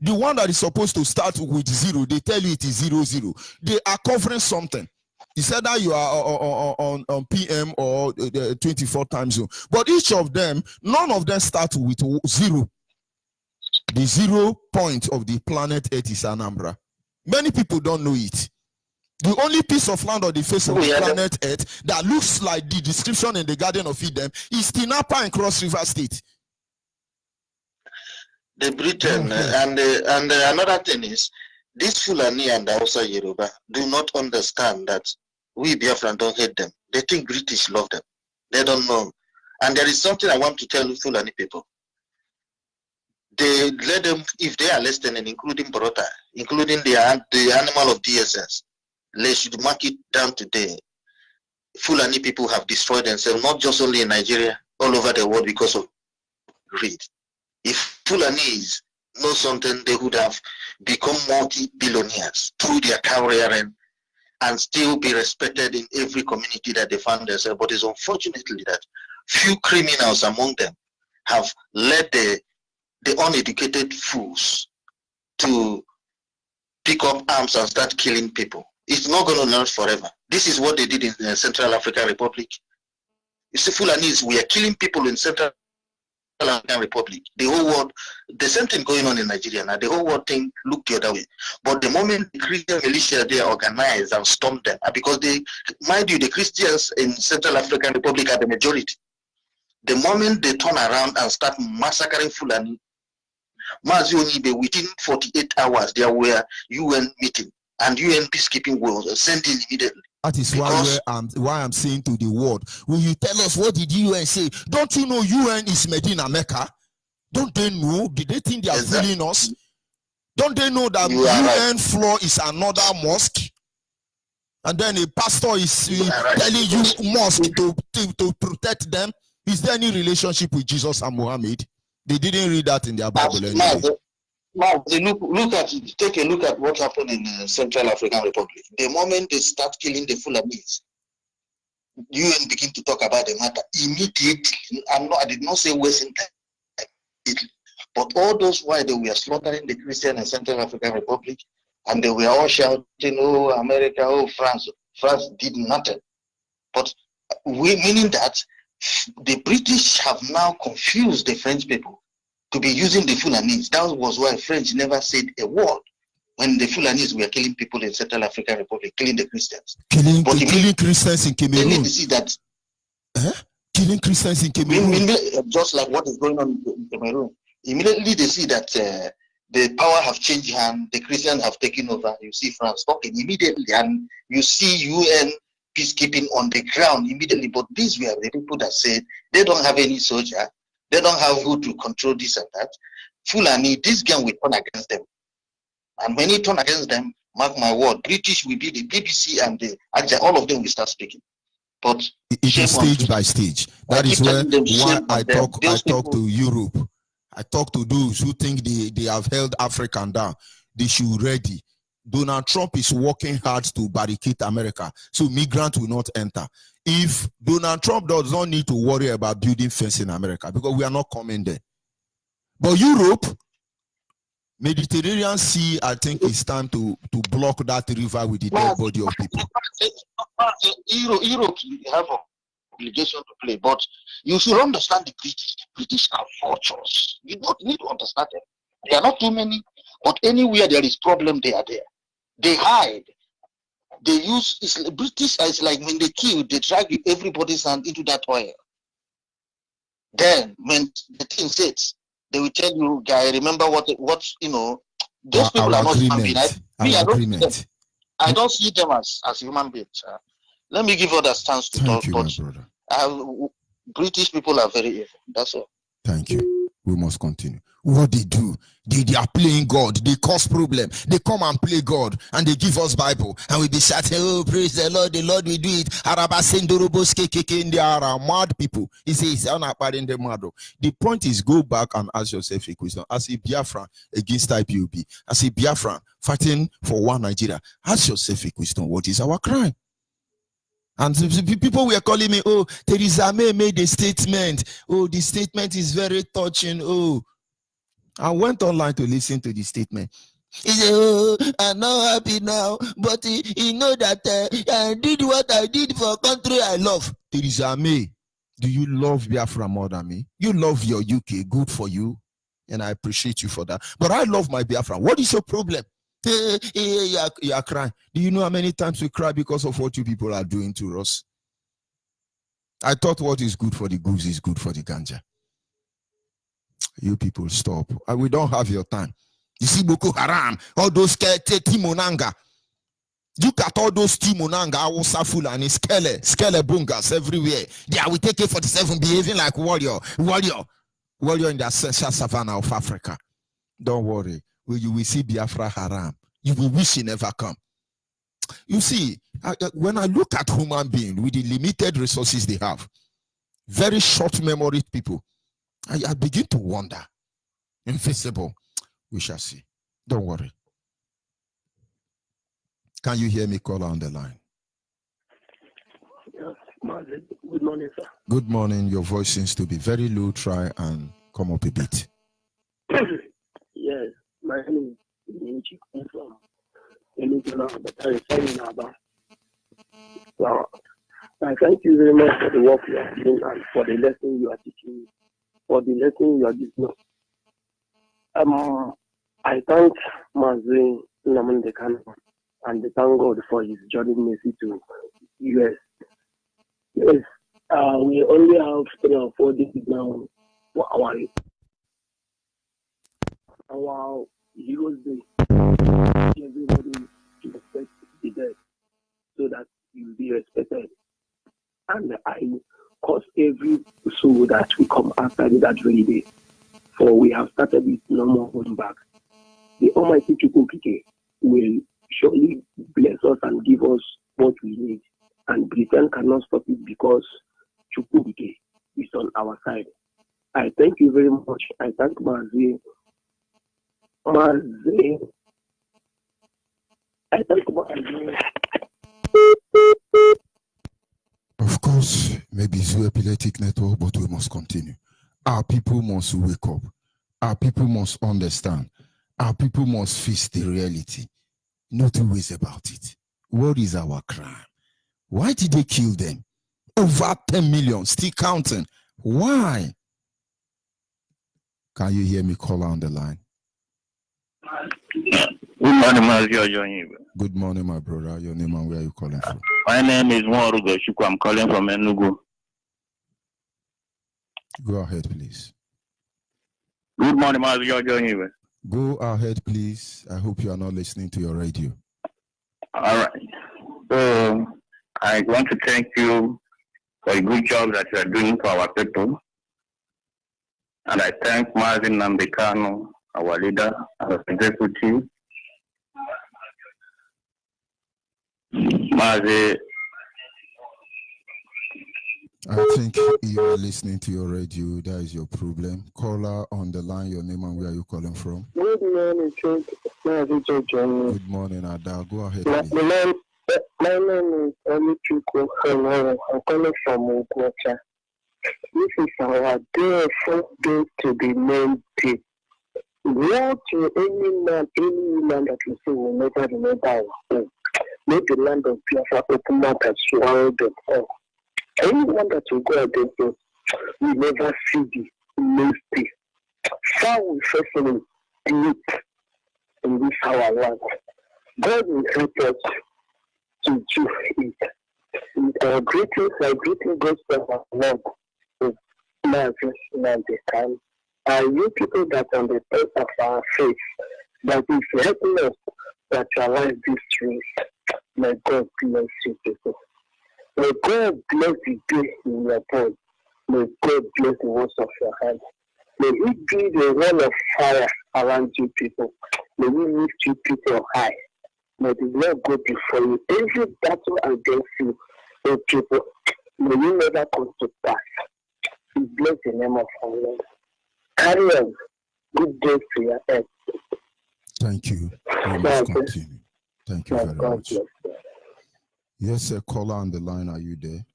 Speaker 2: The one that is supposed to start with 0, they tell you it is 00. They are covering something. It's either you are on PM or the 24 time zone. But each of them, none of them start with 0. The 0 point of the planet Earth is Anambra. Many people don't know it. The only piece of land on the face of the planet Earth that looks like the description in the Garden of Eden is Tinapa and Cross River State.
Speaker 11: The Britain and another thing is, this Fulani and Hausa Yoruba do not understand that we Biafran don't hate them. They think British love them. They don't know. And there is something I want to tell Fulani people. They let them, if they are listening, including Borota, including the animal of DSS, they should mark it down today. Fulani people have destroyed themselves, not just only in Nigeria, all over the world because of greed. If Fulanese know something, they would have become multi-billionaires through their career and still be respected in every community that they found themselves. But it's unfortunately that few criminals among them have led the uneducated fools to pick up arms and start killing people. It's not going to last forever. This is what they did in the Central African Republic. You see, Fulanese, we are killing people in Central African Republic. The whole world, the same thing going on in Nigeria now. The whole world thing looked the other way. But the moment the Christian militia, they organized and stormed them, because they, mind you, the Christians in Central African Republic are the majority. The moment they turn around and start massacring Fulani, Onyibe, within 48 hours, there were UN meeting and UN peacekeeping was sent in immediately.
Speaker 2: That is why I'm saying to the world, when you tell us what did UN say, don't you know UN is made in America? Don't they know? Did they think they are fooling us? Don't they know that UN floor is another mosque? And then a pastor is telling you mosque to protect them. Is there any relationship with Jesus and Muhammad? They didn't read that in their Bible anyway.
Speaker 11: Take a look at what happened in Central African Republic. The moment they start killing the Fulanese, UN begin to talk about the matter immediately. I did not say wasting time, but all those while they were slaughtering the Christian in Central African Republic, and they were all shouting, "Oh, America, oh, France." France did nothing. But meaning that the British have now confused the French people to be using the Fulanese. That was why French never said a word when the Fulanese were killing people in Central African Republic, killing the Christians.
Speaker 2: Killing Christians in Cameroon.
Speaker 11: See that,
Speaker 2: killing Christians in Cameroon.
Speaker 11: Just like what is going on in Cameroon. Immediately they see that the power have changed hands, the Christians have taken over. You see France talking immediately, and you see UN peacekeeping on the ground immediately. But these were the people that said they don't have any soldier. They don't have who to control this and that. Fulani, this gang will turn against them. And when he turn against them, mark my word, British will be the BBC and all of them will start speaking. But
Speaker 2: it is stage by stage. That is where I talk to Europe. I talk to those who think they have held Africa down. They should ready. Donald Trump is working hard to barricade America, so migrants will not enter. If Donald Trump does not need to worry about building fence in America, because we are not coming there. But Europe, Mediterranean Sea, I think it's time to block that river with the dead body of people.
Speaker 11: Europe have an obligation to play, but you should understand the British. The British are vultures. You don't need to understand them. There are not too many, but anywhere there is problem, they are there. They hide. They use British is like when they kill, they drag everybody's hand into that oil. Then when the thing sits, they will tell you, guy, remember what you know. Those people are not human beings. I don't see them as human beings. Let me give other stance to talk. But British people are very evil. That's all.
Speaker 2: Thank you. We must continue. What they do, they are playing God. They cause problem. They come and play God, and they give us Bible, and we be shouting, "Oh, praise the Lord will do it." They are mad people. He says, the point is, go back and ask yourself a question. As a Biafran against IPOB, as a Biafran fighting for one Nigeria, ask yourself a question: what is our crime? And people were calling me, "Oh, Theresa May made a statement. Oh, the statement is very touching. Oh." I went online to listen to the statement. He said, "Oh, I'm not happy now, but he know that I did what I did for a country I love." Theresa May, do you love Biafra more than me? You love your UK, good for you, and I appreciate you for that. But I love my Biafra. What is your problem? You are crying. Do you know how many times we cry because of what you people are doing to us? I thought what is good for the goose is good for the ganja. You people stop. We don't have your time. You see Boko Haram, all those Timonanga. Look at all those Timonanga, Awusa Fulani, Skele Bungas everywhere. Yeah, we take AK-47 behaving like warrior in the essential savannah of Africa. Don't worry. You will see Biafra Haram. You will wish he never come. You see, when I look at human beings with the limited resources they have, very short memory people, I begin to wonder. Invisible. We shall see. Don't worry. Can you hear me, caller on the line?
Speaker 12: Yes, good morning, sir.
Speaker 2: Good morning. Your voice seems to be very low. Try and come up a bit.
Speaker 12: Yes, my name is Onyibe from Onyibe, but I say Naba. Well, I thank you very much for the work you are doing and for the lesson you are teaching me, for the lesson you are giving us. I thank Mazi Namandekano and thank God for his journey mercy to US. Yes, we only have 3 or 4 days now for our Heroes Day. Everybody to respect the dead so that you will be respected. And I curse every soul that will come after that very day. For we have started with no more going back. The Almighty Chukwukike will surely bless us and give us what we need. And Britain cannot stop it because Chukwukike is on our side. I thank you very much. I thank Mazi. I thank Mazi.
Speaker 2: Of course, maybe it's an epileptic network, but we must continue. Our people must wake up. Our people must understand. Our people must face the reality. No two ways about it. What is our crime? Why did they kill them? Over 10 million, still counting. Why? Can you hear me, caller on the line?
Speaker 13: Good morning, Onyibe.
Speaker 2: Good morning, my brother. Your name and where are you calling from?
Speaker 13: My name is Nworugo Chukwu. I'm calling from Enugu.
Speaker 2: Go ahead, please.
Speaker 13: Good morning, Onyibe.
Speaker 2: Go ahead, please. I hope you are not listening to your radio.
Speaker 13: All right. So I want to thank you for the good job that you are doing for our people. And I thank Marvin Nambekano, our leader, our executive. Marvin.
Speaker 2: I think you are listening to your radio. That is your problem. Caller on the line, your name and where are you calling from?
Speaker 12: Good morning,
Speaker 2: Good morning, Ada. Go ahead, please.
Speaker 12: My name is Onyibe. I'm calling from Ukwacha. This is our day, first day to the main day. What any man, any woman that you see will never remember our home. Make the land of Biafra open up and swallow them all. Anyone that will go against us will never see the next day. Far we facing deep in this our land. God will help us to do it. With our greeting goes to our Lord. Now, the time. You people that are on the top of our faith, that is helping us that realize this truth. May God bless you people. May God bless the day in your body. May God bless the works of your hands. May it be the wall of fire around you people. May we lift you people high. May the Lord go before you. Every battle against you, people, may you never come to pass. We bless the name of our Lord. Carry on. Good day to your head.
Speaker 2: Thank you. We must continue. Thank you very much. Yes, sir. Caller on the line. Are you there?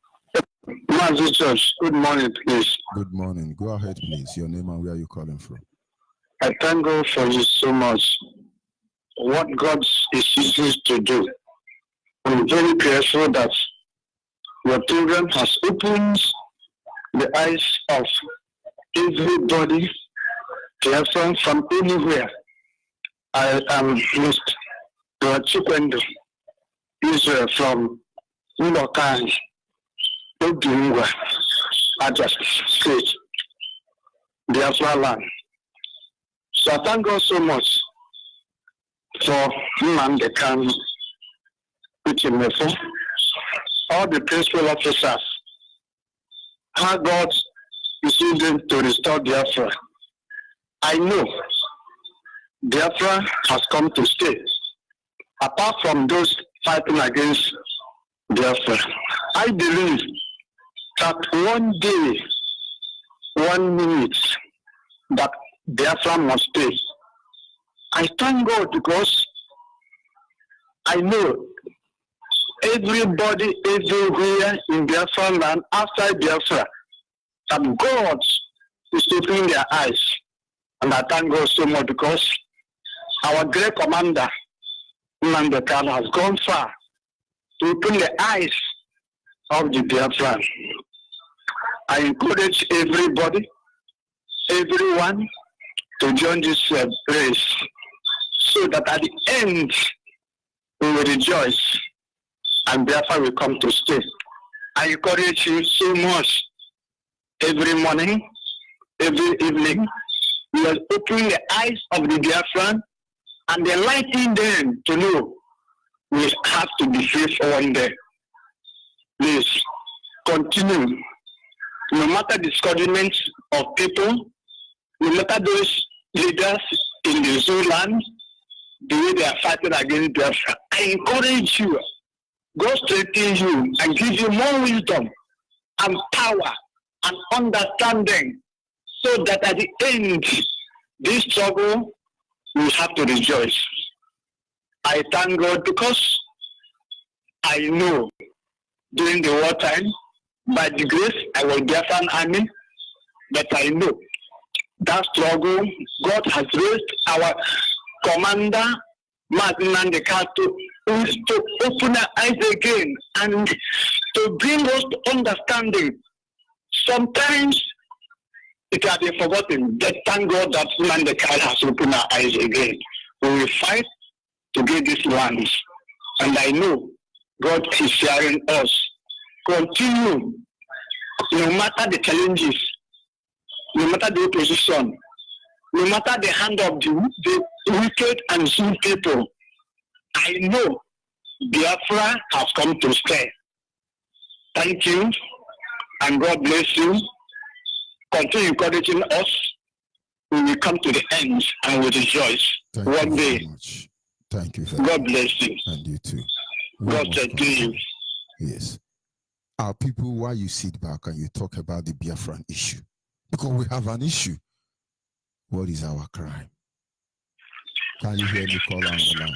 Speaker 13: Master Church, good morning, please.
Speaker 2: Good morning. Go ahead, please. Your name and where are you calling from?
Speaker 13: I thank God for you so much. What God is using to do. I'm very grateful that your program has opened the eyes of everybody, from anywhere. I am Mr. Chikwendo Israel from Ulokai, Odingwa, Aja State, Biafra land.
Speaker 12: So I thank God so much for Nnamdi Kanu, Uchimefu, all the principal officers, how God is using to restore Biafra. I know Biafra has come to stay. Apart from those fighting against Biafra, I believe that one day, 1 minute, that Biafra must stay. I thank God because I know everybody everywhere in Biafra land, outside Biafra, that God is opening their eyes. And I thank God so much because our great commander, Nnamdi Kanu, has gone far to open the eyes of the Biafran. I encourage everybody, everyone to join this race so that at the end we will rejoice and Biafra will come to stay. I encourage you so much every morning, every evening. We are opening the eyes of the Biafran and enlightening them to know we have to be faithful one day. Please continue. No matter the discouragement of people, no matter those leaders in the Zoo land, the way they are fighting against Biafra, I encourage you. God strengthen you and give you more wisdom and power and understanding so that at the end, this struggle, we have to rejoice. I thank God because I know during the wartime, by the grace, I was Biafran army, but I know that struggle, God has raised our commander, Nnamdi Kanu, to open our eyes again and to bring us to understanding. Sometimes it has been forgotten, but thank God that Nnamdi Kanu has opened our eyes again. We will fight to get this land. And I know God is hearing us. Continue, no matter the challenges, no matter the opposition, no matter the hand of the wicked and sin people. I know Biafra has come to stay. Thank you, and God bless you. Continue encouraging us. We will come to the end and we rejoice.
Speaker 2: Thank
Speaker 12: One
Speaker 2: you
Speaker 12: day.
Speaker 2: very much. Thank you very
Speaker 12: God
Speaker 2: much.
Speaker 12: bless you.
Speaker 2: And you too.
Speaker 12: God bless you.
Speaker 2: Yes. Our people, why you sit back and you talk about the Biafran issue? Because we have an issue. What is our crime? Can you hear me call on the line?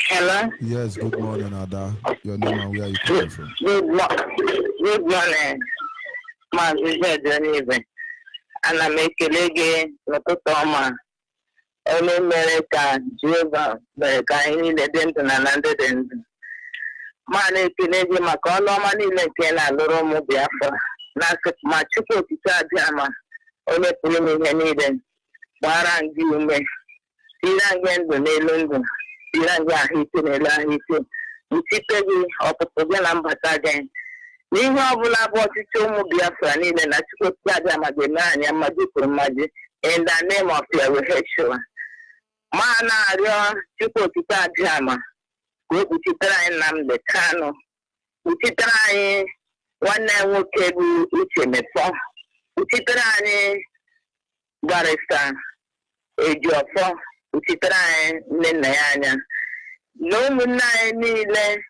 Speaker 12: Hello?
Speaker 2: Yes, good morning, Ada. Your name and where are you coming from?
Speaker 12: Good morning. Onyibe. Ana m ekele gị n'ụtụtụ ọma. Onye mere ka Jehova mere ka anyị niile dị ndụ na ndị dị ndụ. Ma na-ekele gị maka ọrụ ọma niile nke na-alụrụ ụmụ Biafra. Ma Chukwu okike abịa ma onye pụrụ ime ihe niile. Gbara gị ume. Tire gị ndụ n'elu ndụ. Tire gị ahụike n'elu ahụike. Nchite gị ọpụpụ gị na mbata gị. N'ihe ọbụla bụ ọchịchị ụmụ Biafra niile na Chukwu okike abịa ma ga-eme anyị mmadụ kwuru mmadụ. In the name of Yahweh. Ma na-arịọ Chukwu okike abịa ma ka o kpuchitere anyị Nnamdi Kanu, kpuchitere anyị nwanne nwoke bụ Uchimefu, kpuchitere anyị Barrister Ejiofor, kpuchitere anyị nne nna ya anya, na ụmụnne anyị niile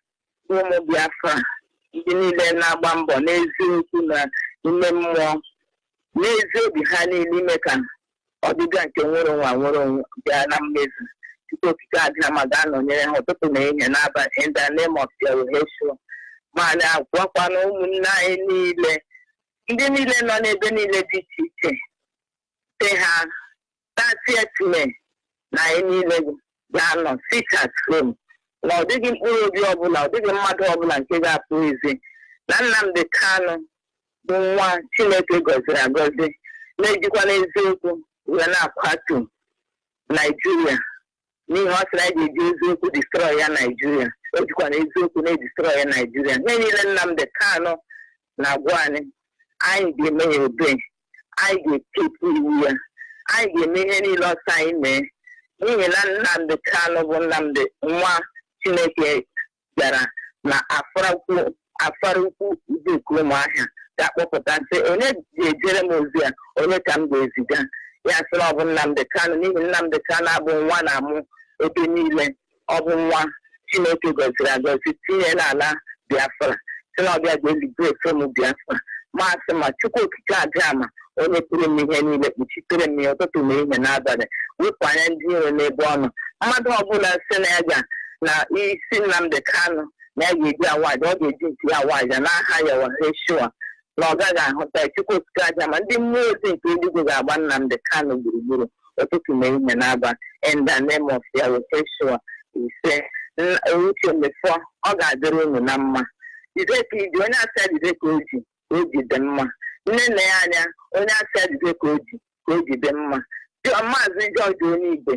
Speaker 12: ụmụ Biafra, ndị niile na-agba mbọ n'eziokwu na ime mmụọ, n'ezi obi ha niile ime ka ọdịga nke nwere onwe bịa na mmezu. Chukwu okike adịghị ma ga-anọnyere ha ụtụtụ na ehihie n'abalị in the name of Yahweh. Ma na-agwakwa na ụmụnne anyị niile, ndị niile nọ n'ebe niile dị iche iche, sị ha 30th May na anyị niile ga-anọ sit at home. Na ọ dịghị mkpụrụ obi ọbụla, ọ dịghị mmadụ ọbụla nke ga-apụ izi na Nnamdi Kanu bụ nwa Chineke gọziri agọzi, na-ejikwa n'eziokwu wee na-akwatu Nigeria. N'ihe ọ sịrị anyị ga-eji eziokwu destroy ya Nigeria. O jikwa n'eziokwu na-edestroy ya Nigeria. Ihe niile Nnamdi Kanu na-agwa anyị ga-eme ya ebe. anyị ga-ekepu iwu ya, anyị ga-eme ihe niile ọsọ anyị mee n'ihi na Nnamdi Kanu bụ Nnamdi nwa Chineke bịara na afara ukwu Uzuku Ụmụahịa ga-akpọpụta sị onye ga-ejere m ozi ya, onye ka m ga-eziga ya sị na ọ bụ Nnamdi Kanu n'ihi Nnamdi Kanu abụ nwa na-amụ ebe niile, ọ bụ nwa Chineke gọziri agọzi tinye n'ala Biafra sị na ọbịa ga-elibrate ụmụ Biafra masị ma Chukwu okike Abịama onye pụrụ m ihe niile kpuchitere m ya ụtụtụ na ihe n'abalị wepụ anya ndị iro n'ebe ọ nọ. Mmadụ ọbụla sị na ya ga na isi Nnamdi Kanu na ya ga-eji awaja, ọ ga-eji nke ya awaja n'aha ya Yeshua na ọ gaghị ahụta Chukwu okike Abịama ndị mmụọ ozi nke eluigwe ga-agba Nnamdi Kanu gburugburu ụtụtụ na ihe n'abalị. In the name of Yeshua ise uche mefọ ọ ga-adịrị unu na mma. Jide ka iji onye asị jide ka o ji dị mma. Nne nna ya anya onye asị jide ka o ji dị mma. Maazị George Onyibe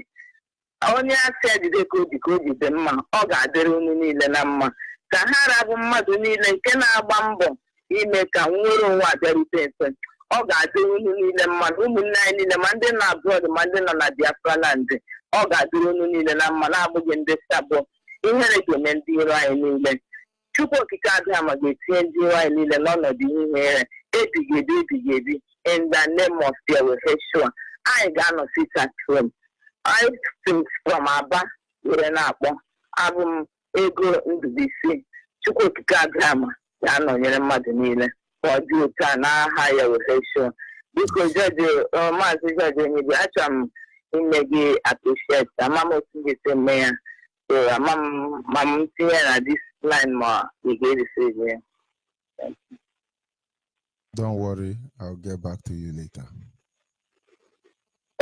Speaker 12: onye asị jide ka o ji dị mma, ọ ga-adịrị unu niile na mma. Ka ha rabụ mmadụ niile nke na-agba mbọ ime ka nnwere onwe abịarute mfe, ọ ga-adịrị unu niile mma. Ụmụnne anyị niile ma ndị nọ abroad ma ndị nọ na Biafra land, ọ ga-adịrị unu niile na mma, na-abụghị ndị sabọ. Ihere ga-eme ndị iro anyị niile. Chukwu okike Abịama ga-etinye ndị iro anyị niile n'ọnọdụ ihere ebighị ebi. In the name of Yeshua, anyị ga-anọ sit at home. I from Aba were na-akpọ abụ m Ego Ndubisi. Chukwu okike Abịama ga-anọnyere mmadụ niile ka ọ dị otu a n'aha Yeshua. Biko Maazị George Onyibe, achọrọ m ime gị appreciate ama m otu ga-esi eme ya. So I'm at this line more. You get to see here.
Speaker 2: Don't worry, I'll get back to you later.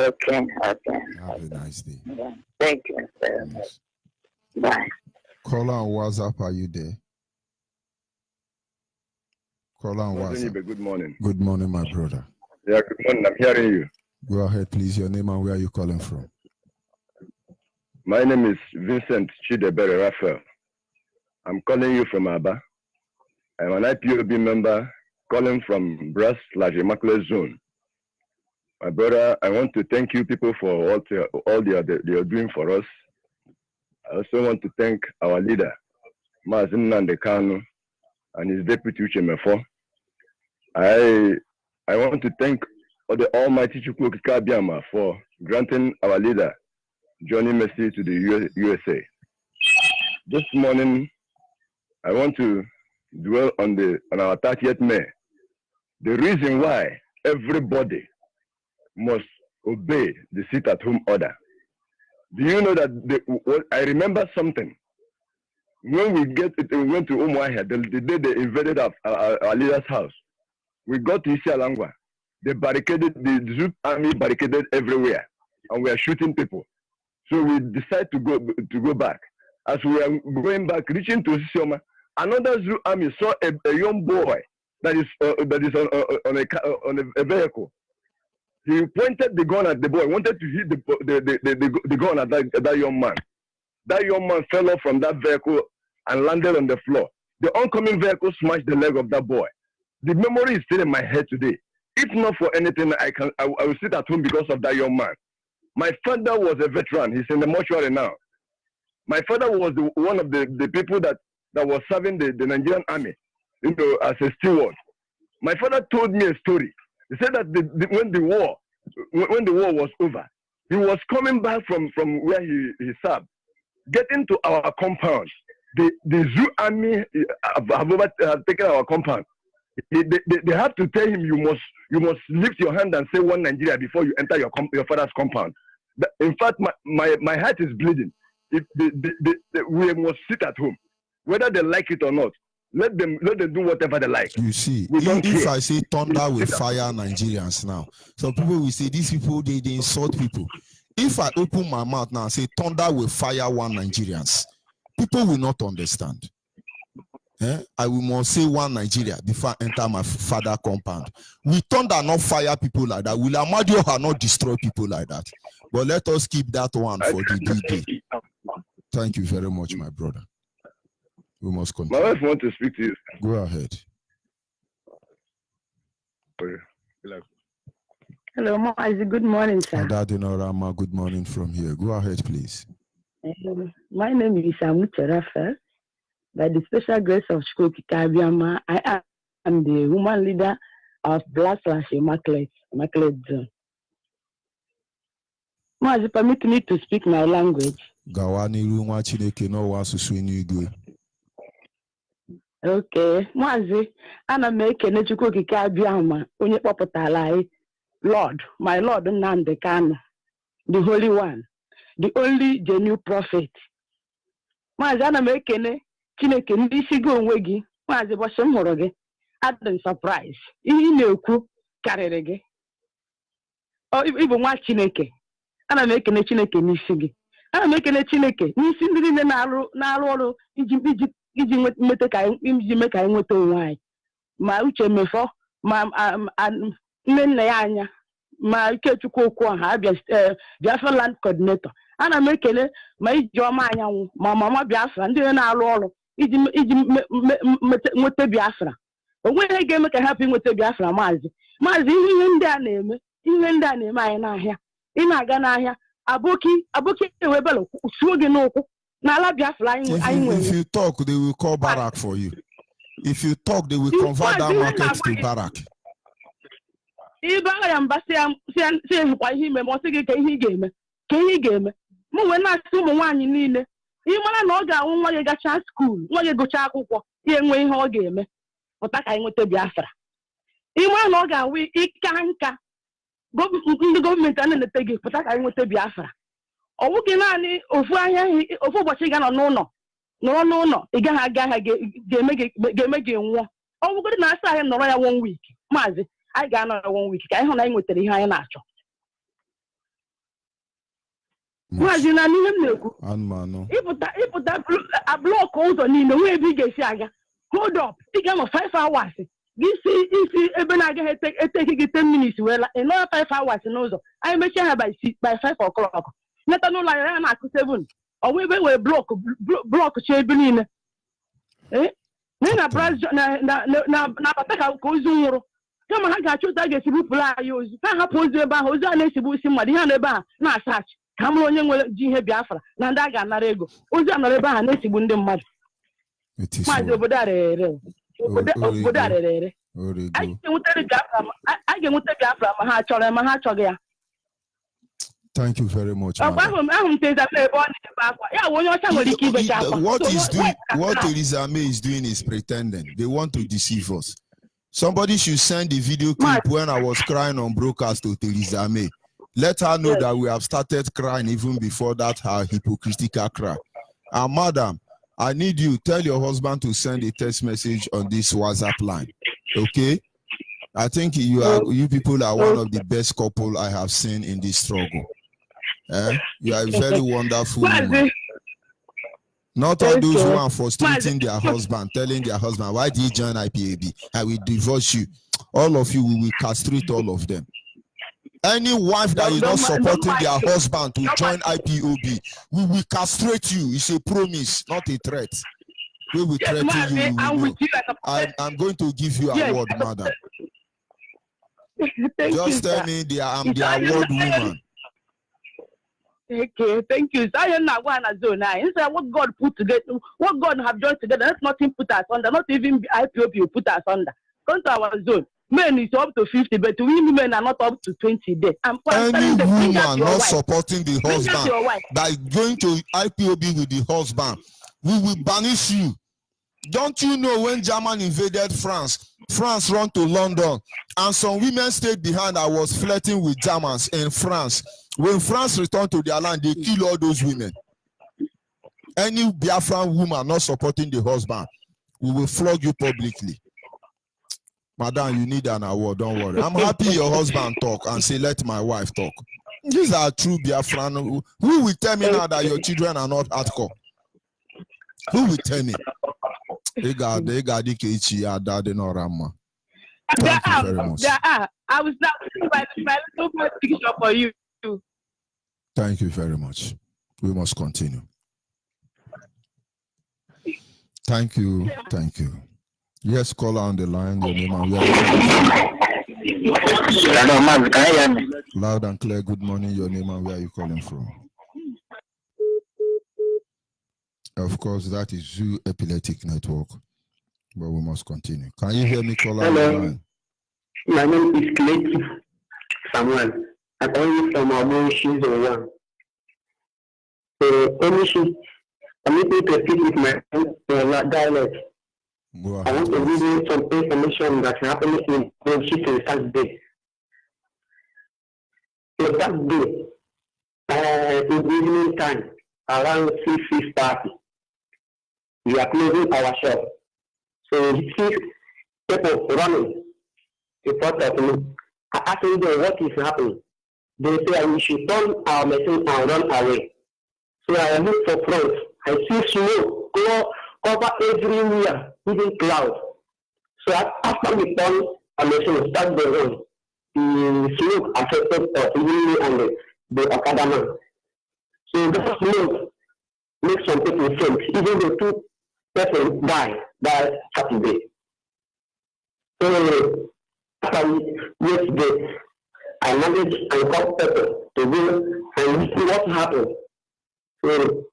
Speaker 12: Okay.
Speaker 2: Have a nice day.
Speaker 12: Yeah. Thank you very much. Bye.
Speaker 2: Caller on WhatsApp, are you there? Caller on WhatsApp.
Speaker 14: Good morning.
Speaker 2: Good morning, my brother.
Speaker 14: Yeah, good morning. I'm hearing you.
Speaker 2: Go ahead, please. Your name and where are you calling from?
Speaker 14: My name is Vincent Chidebere Raphael. I'm calling you from Aba. I'm an IPOB member calling from Brass/Immaculate Zone. My brother, I want to thank you people for all you're doing for us. I also want to thank our leader, Maazị Nnamdi Kanu, and his deputy Uche Mefo. I want to thank the Almighty Chukwu okike Abịama for granting our leader Johnny Mercy to the USA. This morning, I want to dwell on our 30th May. The reason why everybody must obey the sit-at-home order. Do you know that I remember something? When we went to Umuahia, the day they invaded our leader's house, we got to Isialangwa. They barricaded, the Zoop army barricaded everywhere, and we are shooting people. So we decided to go back. As we are going back, reaching to Sisioma, another Zoo army saw a young boy that is on a vehicle. He pointed the gun at the boy, wanted to hit the gun at that young man. That young man fell off from that vehicle and landed on the floor. The oncoming vehicle smashed the leg of that boy. The memory is still in my head today. If not for anything, I will sit at home because of that young man. My father was a veteran. He's in the mortuary now. My father was one of the people that was serving the Nigerian army, as a steward. My father told me a story. He said that when the war was over, he was coming back from where he served, getting to our compound. The Zoo army have taken our compound. They have to tell him, you must lift your hand and say one Nigeria before you enter your father's compound. In fact, my heart is bleeding. We must sit at home, whether they like it or not. Let them do whatever they like.
Speaker 2: You see, if I say thunder will fire Nigerians now, some people will say these people they insult people. If I open my mouth now and say thunder will fire one Nigerians, people will not understand. I will must say one Nigeria before I enter my father compound. We thunder not fire people like that. Will Amadio not destroy people like that? But let us keep that one for the D-Day. Thank you very much, my brother. We must continue.
Speaker 14: My wife wants to speak to you.
Speaker 2: Go ahead.
Speaker 15: Hello, Mazi. Good morning, sir.
Speaker 2: Adadinorama, good morning from here. Go ahead, please.
Speaker 15: My name is Amuche Raphael. By the special grace of Shkoki Kabiama, I am the woman leader of Black/Immaculate Zone. Mazi, permit me to speak my language.
Speaker 2: Gawani Ruma Chineke no Wasuswinigwe.
Speaker 15: Okay, Mazi, ana m ekene Chukwu okike abịama onye kpọpụtara anyị Lord, my Lord Nnamdi Kanu, the Holy One, the only genuine prophet. Mazi, ana m ekene Chineke ndị isi gị onwe gị. Mazi, ụbọchị m hụrụ gị, adị m surprise. Ihe ị na-ekwu karịrị gị. Ịbụ nwa Chineke. Ana m ekene Chineke n'isi gị. Ana m ekene Chineke n'isi ndị niile na-arụ ọrụ iji mee ka anyị nweta onwe anyị. Ma Uche Mefọ, ma nne nna ya anya, ma Ikechukwu okwu ọha Biafra land coordinator. Ana m ekele ma Ijeọma Anyanwụ, ma mama Biafra, ndị na-arụ ọrụ iji nweta Biafra. O nweghị ihe ga-eme ka hapụ inweta Biafra. Maazị ihe ndị a na-eme anyị n'ahịa. Ị na-aga n'ahịa aboki ewebelo suo gị n'ụkwụ n'ala Biafra anyị nwere.
Speaker 2: If you talk, they will call barrack for you. If you talk, they will convert that market to barrack.
Speaker 15: Ibe agha ya mba si ehikwa ihe ime ma ọ sị gị ka ihe ị ga-eme. Mụ nwee na-asị ụmụ nwaanyị niile, ị mara na ọ ga-awụ nwa gị gachaa skuul, nwa gị gụchaa akwụkwọ, ya enwe ihe ọ ga-eme pụta ka anyị nweta Biafra. Ị mara na ọ ga-awụ ịka nka ndị gọọmenti a na-enete gị pụta ka anyị nweta Biafra. Ọ bụghị naanị ofu ụbọchị ị ga-anọ n'ụlọ nọrọ n'ụlọ, ị gaghị aga ahịa ga-eme gị nwụọ. Ọ bụgodị na asị anyị nọrọ ya 1 week, Maazị, anyị ga-anọ ya 1 week ka anyị hụ na anyị nwetara ihe anyị na-achọ. Maazị, na n'ihe m na-ekwu, ịpụta blọkụ ụzọ niile nwee ebe ị ga-esi aga. Hold up, ị ga-anọ 5 hours gị isi ebe na-agaghị eteki gị 10 minutes wee ịnọrọ 5 hours n'ụzọ. Anyị mechie ha by 5 o'clock. Neta n'ụlọ anyị ya na-akụ 7. Ọ bụ ebe nwere blọkụ chi ebe niile. Na-abata ka ozu nwụrụ. Kama ha ga-achọ ụta ga-esi bupụrụ anyị ozu. Ha hapụ ozu ebe ahụ, ozu a na-esigbu isi mmadụ, ihe a ebe ahụ na-asaachị ka a mụrụ onye nwere ji ihe Biafra na ndị a ga-anara ego. Ozu a nọrọ ebe ahụ na-esigbu ndị mmadụ. Maazị, obodo a rere ere. A ga-enweta Biafra ma ha chọrọ ya ma ha achọghị ya.
Speaker 2: Thank you very much.
Speaker 15: What
Speaker 2: Theresa May is doing is pretending. They want to deceive us. Somebody should send the video clip when I was crying on broadcast to Theresa May. Let her know that we have started crying even before that, her hypocritical cry. And madam, I need you, tell your husband to send a text message on this WhatsApp line. Okay? I think you people are one of the best couple I have seen in this struggle. You are a very wonderful woman. Not all those who are frustrating their husband, telling their husband, why did you join IPAB? I will divorce you. All of you, we will castrate all of them. Any wife that is not supporting their husband to join IPOB, we will castrate you. It's a promise, not a threat. We will threaten you. I'm going to give you an award, madam. Just tell me I'm the award woman.
Speaker 15: Okay, thank you. I am not one zone. Inside what God put together, what God have joined together, that's nothing put us under, not even IPOB put us under. Come to our zone. Men is up to 50, but we women are not up to 20 days.
Speaker 2: Any woman not supporting the husband by going to IPOB with the husband, we will banish you. Don't you know when Germany invaded France, France ran to London, and some women stayed behind and was flirting with Germans in France. When France returned to their land, they killed all those women. Any Biafran woman not supporting the husband, we will flog you publicly. Madam, you need an award, don't worry. I'm happy your husband talk and say, let my wife talk. These are true Biafran. Who will tell me now that your children are not hardcore? Who will tell me? Thank you very much.
Speaker 15: I was not my little picture for you.
Speaker 2: Thank you very much. We must continue. Thank you. Thank you. Yes, caller on the line. Your name and where.
Speaker 13: Hello, Mazi, can you hear me?
Speaker 2: Loud and clear. Good morning. Your name and where are you calling from? Of course, that is Zoo Epileptic Network. But we must continue. Can you hear me, caller?
Speaker 12: Hello. My name is Clay Samuel. I'm calling from Omoshi Zone 1. Omoshi, I'm able to speak with my dialect. I want to give you some information that happened in Omoshi on Saturday. So Saturday, in the evening time, around 6:30, we are closing our shop. So we see people running in front of me. I asked them what is happening. They say we should turn our machine and run away. So I look for front. I see smoke cover everywhere, even clouds. So after we turn our machine, start the run, the smoke affected us, even me and the Okada man. So that smoke makes some people faint. Even the two persons die that Saturday. So after yesterday, I managed and called people to go and see what happened. So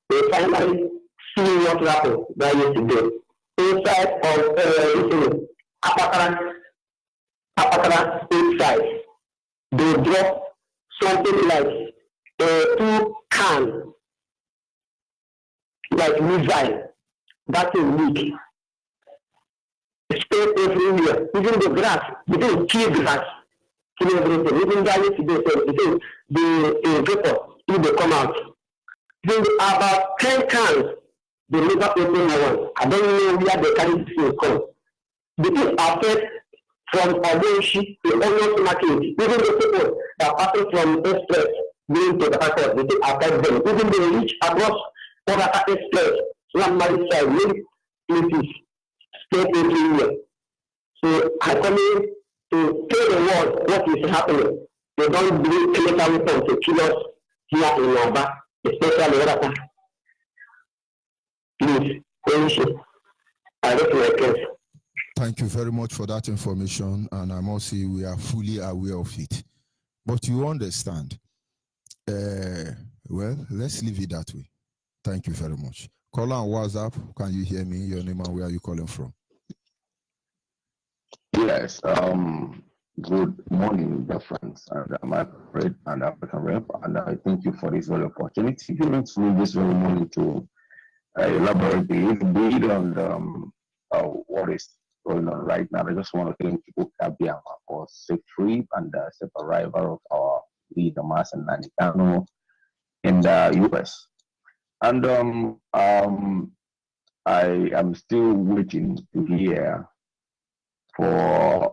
Speaker 12: they finally see what happened that yesterday. Inside of Apakara inside, they drop something like 2 cans, like missile. That is weak. Spread everywhere. Even the grass, they don't kill grass. Kill everything. Even that yesterday, the vapor, if they come out. Then about 10 cans, they never open one. I don't know where they carry this thing come. The people are fed from Oboshi to Onion Market. Even the people that are passing from Express going to the airport, they take affect them. Even they reach across Oraka Express, Lamari side, many places, spread everywhere. So I come in to tell the world what is happening. They don't bring chemical weapons to kill us here in Naba, especially Oraka. Please, I don't like it.
Speaker 2: Thank you very much for that information, and I must say we are fully aware of it. But you understand. Well, let's leave it that way. Thank you very much. Caller on WhatsApp, can you hear me? Your name and where are you calling from?
Speaker 13: Yes. Good morning, dear friends. I'm Alfred and African Rep, and I thank you for this very opportunity given to me this very morning to elaborate a little bit on what is going on right now. I just want to thank you, Biafra, for safe trip and safe arrival of our leader, Mas and Nanikano, in the US. And I am still waiting to hear from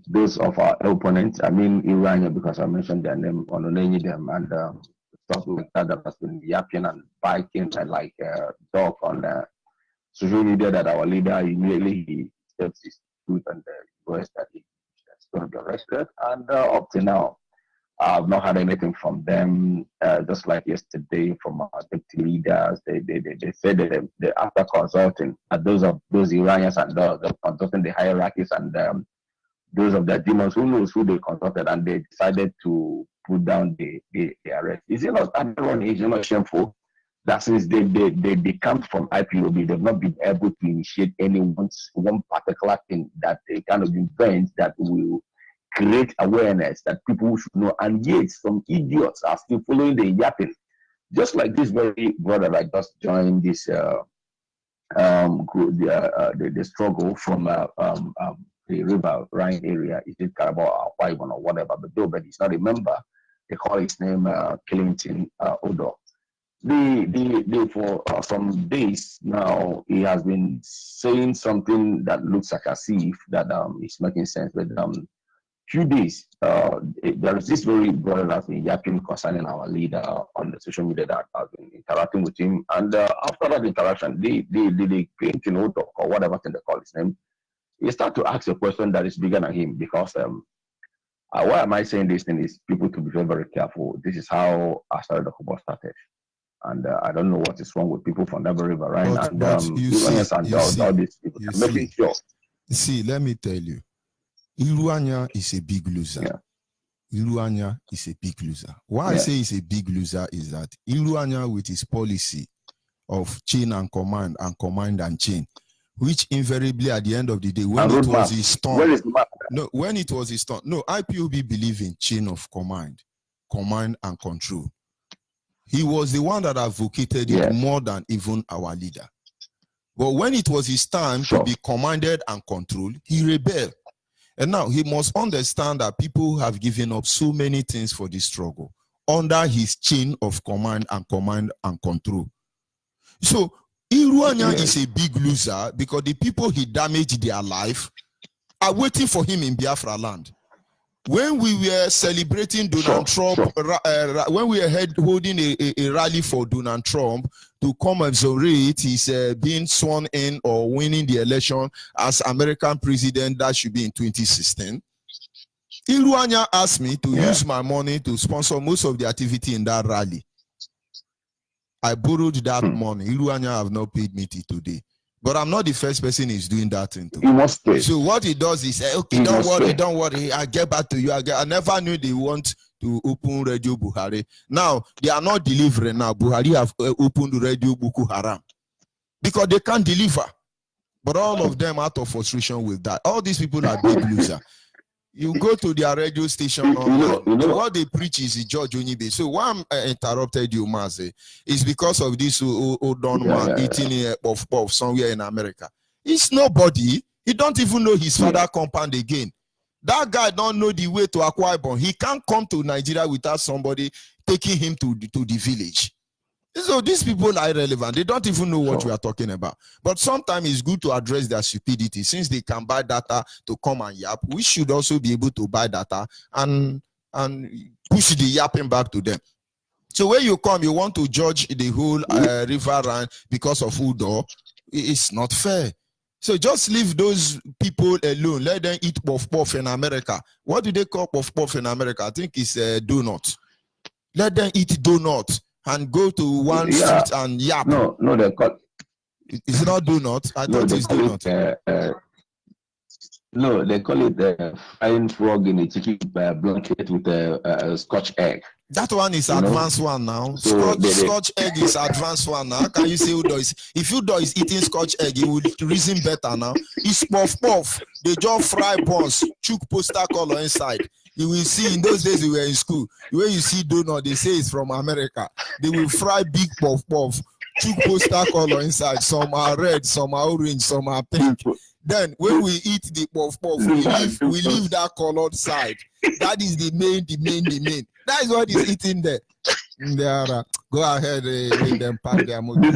Speaker 13: those of our opponents. I mean Iranian, because I mentioned their name on them and stuff like that has been yapping and biting and like dog on social media that our leader immediately steps his foot and requests that he's going to be arrested. And up to now, I've not had anything from them. Just like yesterday, from our deputy leaders, they said that they after consulting those Iranians and the consulting the hierarchies and those of the demons, who knows who they consulted, and they decided to put down the arrest. Is it not ironic? Is it not shameful that since they come from IPOB, they've not been able to initiate one particular thing that they kind of invent that will create awareness that people should know, and yet some idiots are still following the yapping. Just like this very brother that just joined this the struggle from the river Rhine area. Is it Carabao or White or whatever? But though, but he's not a member. They call his name Killington Odo. For some days now, he has been saying something that looks like as if that is making sense. But few days, there is this very brother that's been yapping concerning our leader on the social media that I've been interacting with him. And after that interaction, the painting or whatever thing they call his name, he start to ask a question that is bigger than him, because why am I saying this thing is people to be very, very careful. This is how I started the football started. And I don't know what is wrong with people from that river, right?
Speaker 2: But you see, let me tell you. Iruanya is a big loser.
Speaker 13: Yeah.
Speaker 2: Iruanya is a big loser. Why I
Speaker 13: Yeah.
Speaker 2: say he's a big loser is that Iruanya, with his policy of chain and command and chain, which invariably at the end of the day, when it was his turn, when it was his turn, IPOB believe in chain of command and control. He was the one that advocated it more than even our leader. But when it was his time to be commanded and controlled, he rebelled. And now he must understand that people have given up so many things for this struggle under his chain of command and control. So Iruanya is a big loser because the people he damaged their life are waiting for him in Biafra land. When we were celebrating Donald Trump, when we were holding a rally for Donald Trump to come and exonerate his being sworn in or winning the election as American president, that should be in 2016, Iruanya asked me to use my money to sponsor most of the activity in that rally. I borrowed that money. Iruanya have not paid me till today. But I'm not the first person he's doing that into.
Speaker 13: You must pay.
Speaker 2: So what he does is say, okay, don't worry, I'll get back to you. I never knew they want to open Radio Buhari. Now, they are not delivering now. Buhari have opened Radio Boko Haram because they can't deliver. But all of them out of frustration with that. All these people are big losers. You go to their radio station online. What they preach is George Onyibe. So why I interrupted you, Mazi, is because of this old man eating a puff somewhere in America. It's nobody. He don't even know his father compound again. That guy don't know the way to Akwa Ibom. He can't come to Nigeria without somebody taking him to the village. So these people are irrelevant. They don't even know what we are talking about. But sometimes it's good to address their stupidity. Since they can buy data to come and yap, we should also be able to buy data and push the yapping back to them. So when you come, you want to judge the whole river run because of Udo. It's not fair. So just leave those people alone. Let them eat puff in America. What do they call puff in America? I think it's donut. Let them eat donut. And go to one street and yap.
Speaker 13: No, they call
Speaker 2: it's not donut. I thought it's donut.
Speaker 13: No, they call it frying frog in a chicken blanket with a Scotch egg.
Speaker 2: That one is advanced one now. So Scotch egg is advanced one now. How can you say Udo is? If Udo is eating Scotch egg, he will reason better now. It's puff. They just fry buns, chook poster color inside. You will see in those days we were in school, where you see donut, they say it's from America. They will fry big puff, chook poster color inside. Some are red, some are orange, some are pink. Then when we eat the puff, we leave that colored side. That is the main. That is what is eating there. Go ahead, let them pack their money.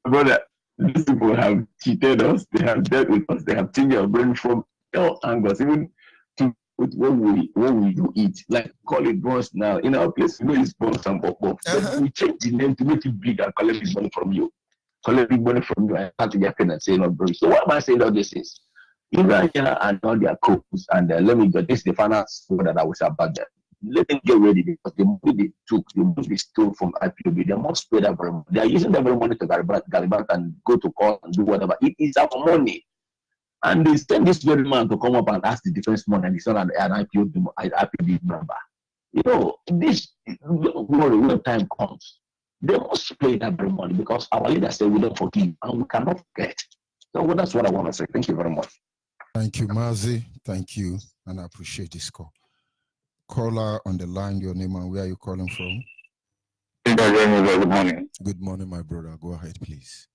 Speaker 13: Brother, these people have cheated us. They have dealt with us. They have changed our brain from all angles, even to what we do eat. Like call it bones now. In our place, it's bones and pop. We change the name to make it big and collect big money from you. Collect big money from you and have to get and say no, bro. So what am I saying all this is? Iruanya and all their cooks and let me go. This is the final word that I will say about them. Let them get ready because the money they took, the money they stole from IPOB, they must pay that very money. They are using that very money to Garibat and go to court and do whatever. It is our money. And they send this very man to come up and ask the defense money, and it's not an IPOB member. This glory, when time comes, they must pay that very money because our leader said we don't forgive and we cannot forget. So that's what I want to say. Thank you very much.
Speaker 2: Thank you, Mazi. Thank you, and I appreciate this call. Caller on the line, your name and where are you calling from?
Speaker 13: Good morning.
Speaker 2: Good morning, my brother. Go ahead, please.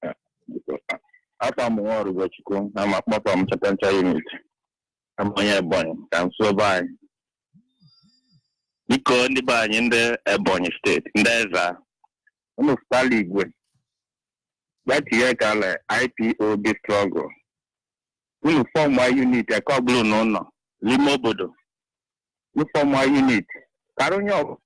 Speaker 13: I'm a papa, I'm a unit. I'm Onyibe. I'm so by. Because the band in the Ebonyi state, there's a league that year called IPOB struggle. We form my unit, a couple no, Limobodo. We form my unit. Caronyo.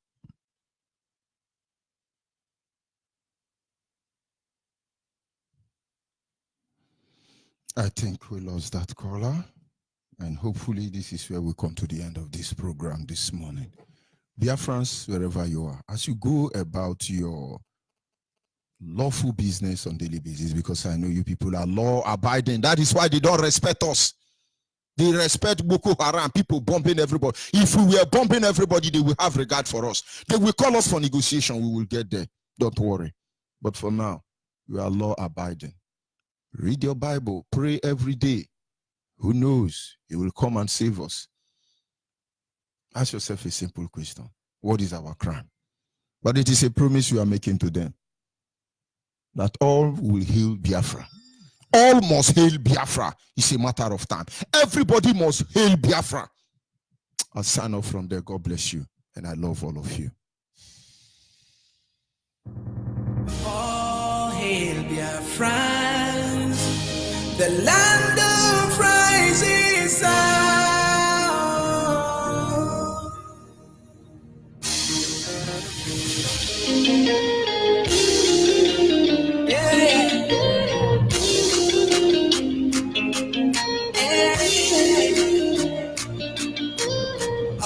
Speaker 2: I think we lost that caller, and hopefully this is where we come to the end of this program this morning. Biafrans, wherever you are, as you go about your lawful business on daily basis, because I know you people are law-abiding. That is why they don't respect us. They respect Boko Haram, people bombing everybody. If we were bombing everybody, they will have regard for us. They will call us for negotiation. We will get there. Don't worry. But for now, we are law abiding. Read your Bible. Pray every day. Who knows? He will come and save us. Ask yourself a simple question. What is our crime? But it is a promise you are making to them. That all will hail Biafra. All must hail Biafra. It's a matter of time. Everybody must hail Biafra. I'll sign off from there. God bless you. And I love all of you.
Speaker 10: All hail Biafrans, the land of rising sun.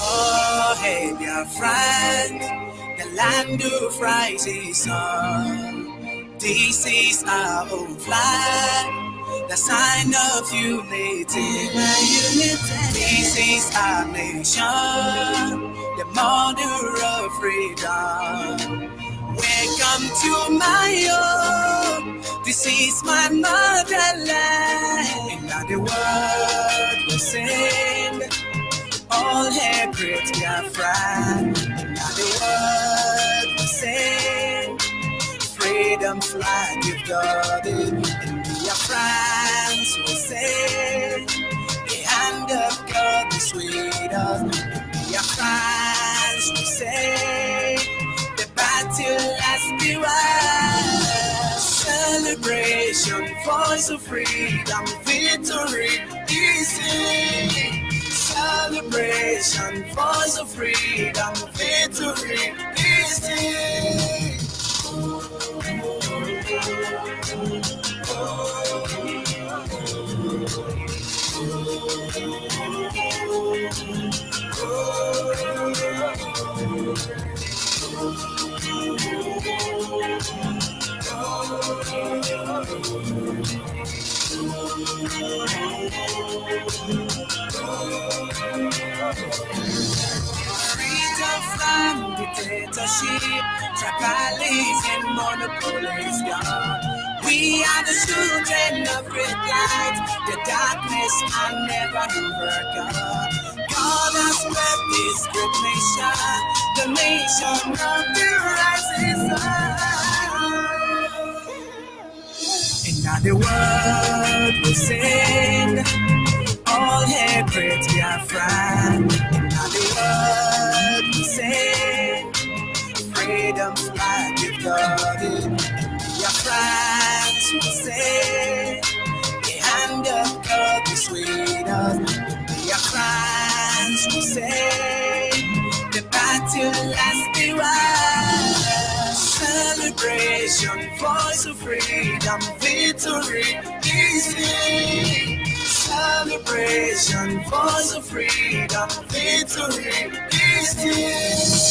Speaker 10: Oh, hey, dear friend, the land of rising sun. This is our own flag, the sign of unity. This is our nation, the mother of freedom. Welcome to my home. This is my motherland. In the world we sing, all hail great Biafra. In the world we sing, freedom flag you've got it. In Biafrans we sing, the hand of God is with us. In Biafrans we sing, till last be wise. Celebration, voice of freedom, victory is in. Celebration, voice of freedom, victory is in. Freedom from dictatorship, tribalism, monopoly is gone. We are the children of great light. The darkness can never overcome. God has built this great nation, the nation of the rising sun. In the world we sing, all hail great Biafra. In the world we sing, freedom flag you've got it. Biafrans we sing, the hand of God is with us. Biafrans we sing, the battle has been won. Celebration, voice of freedom, victory is in. Celebration, voice of freedom, victory is in.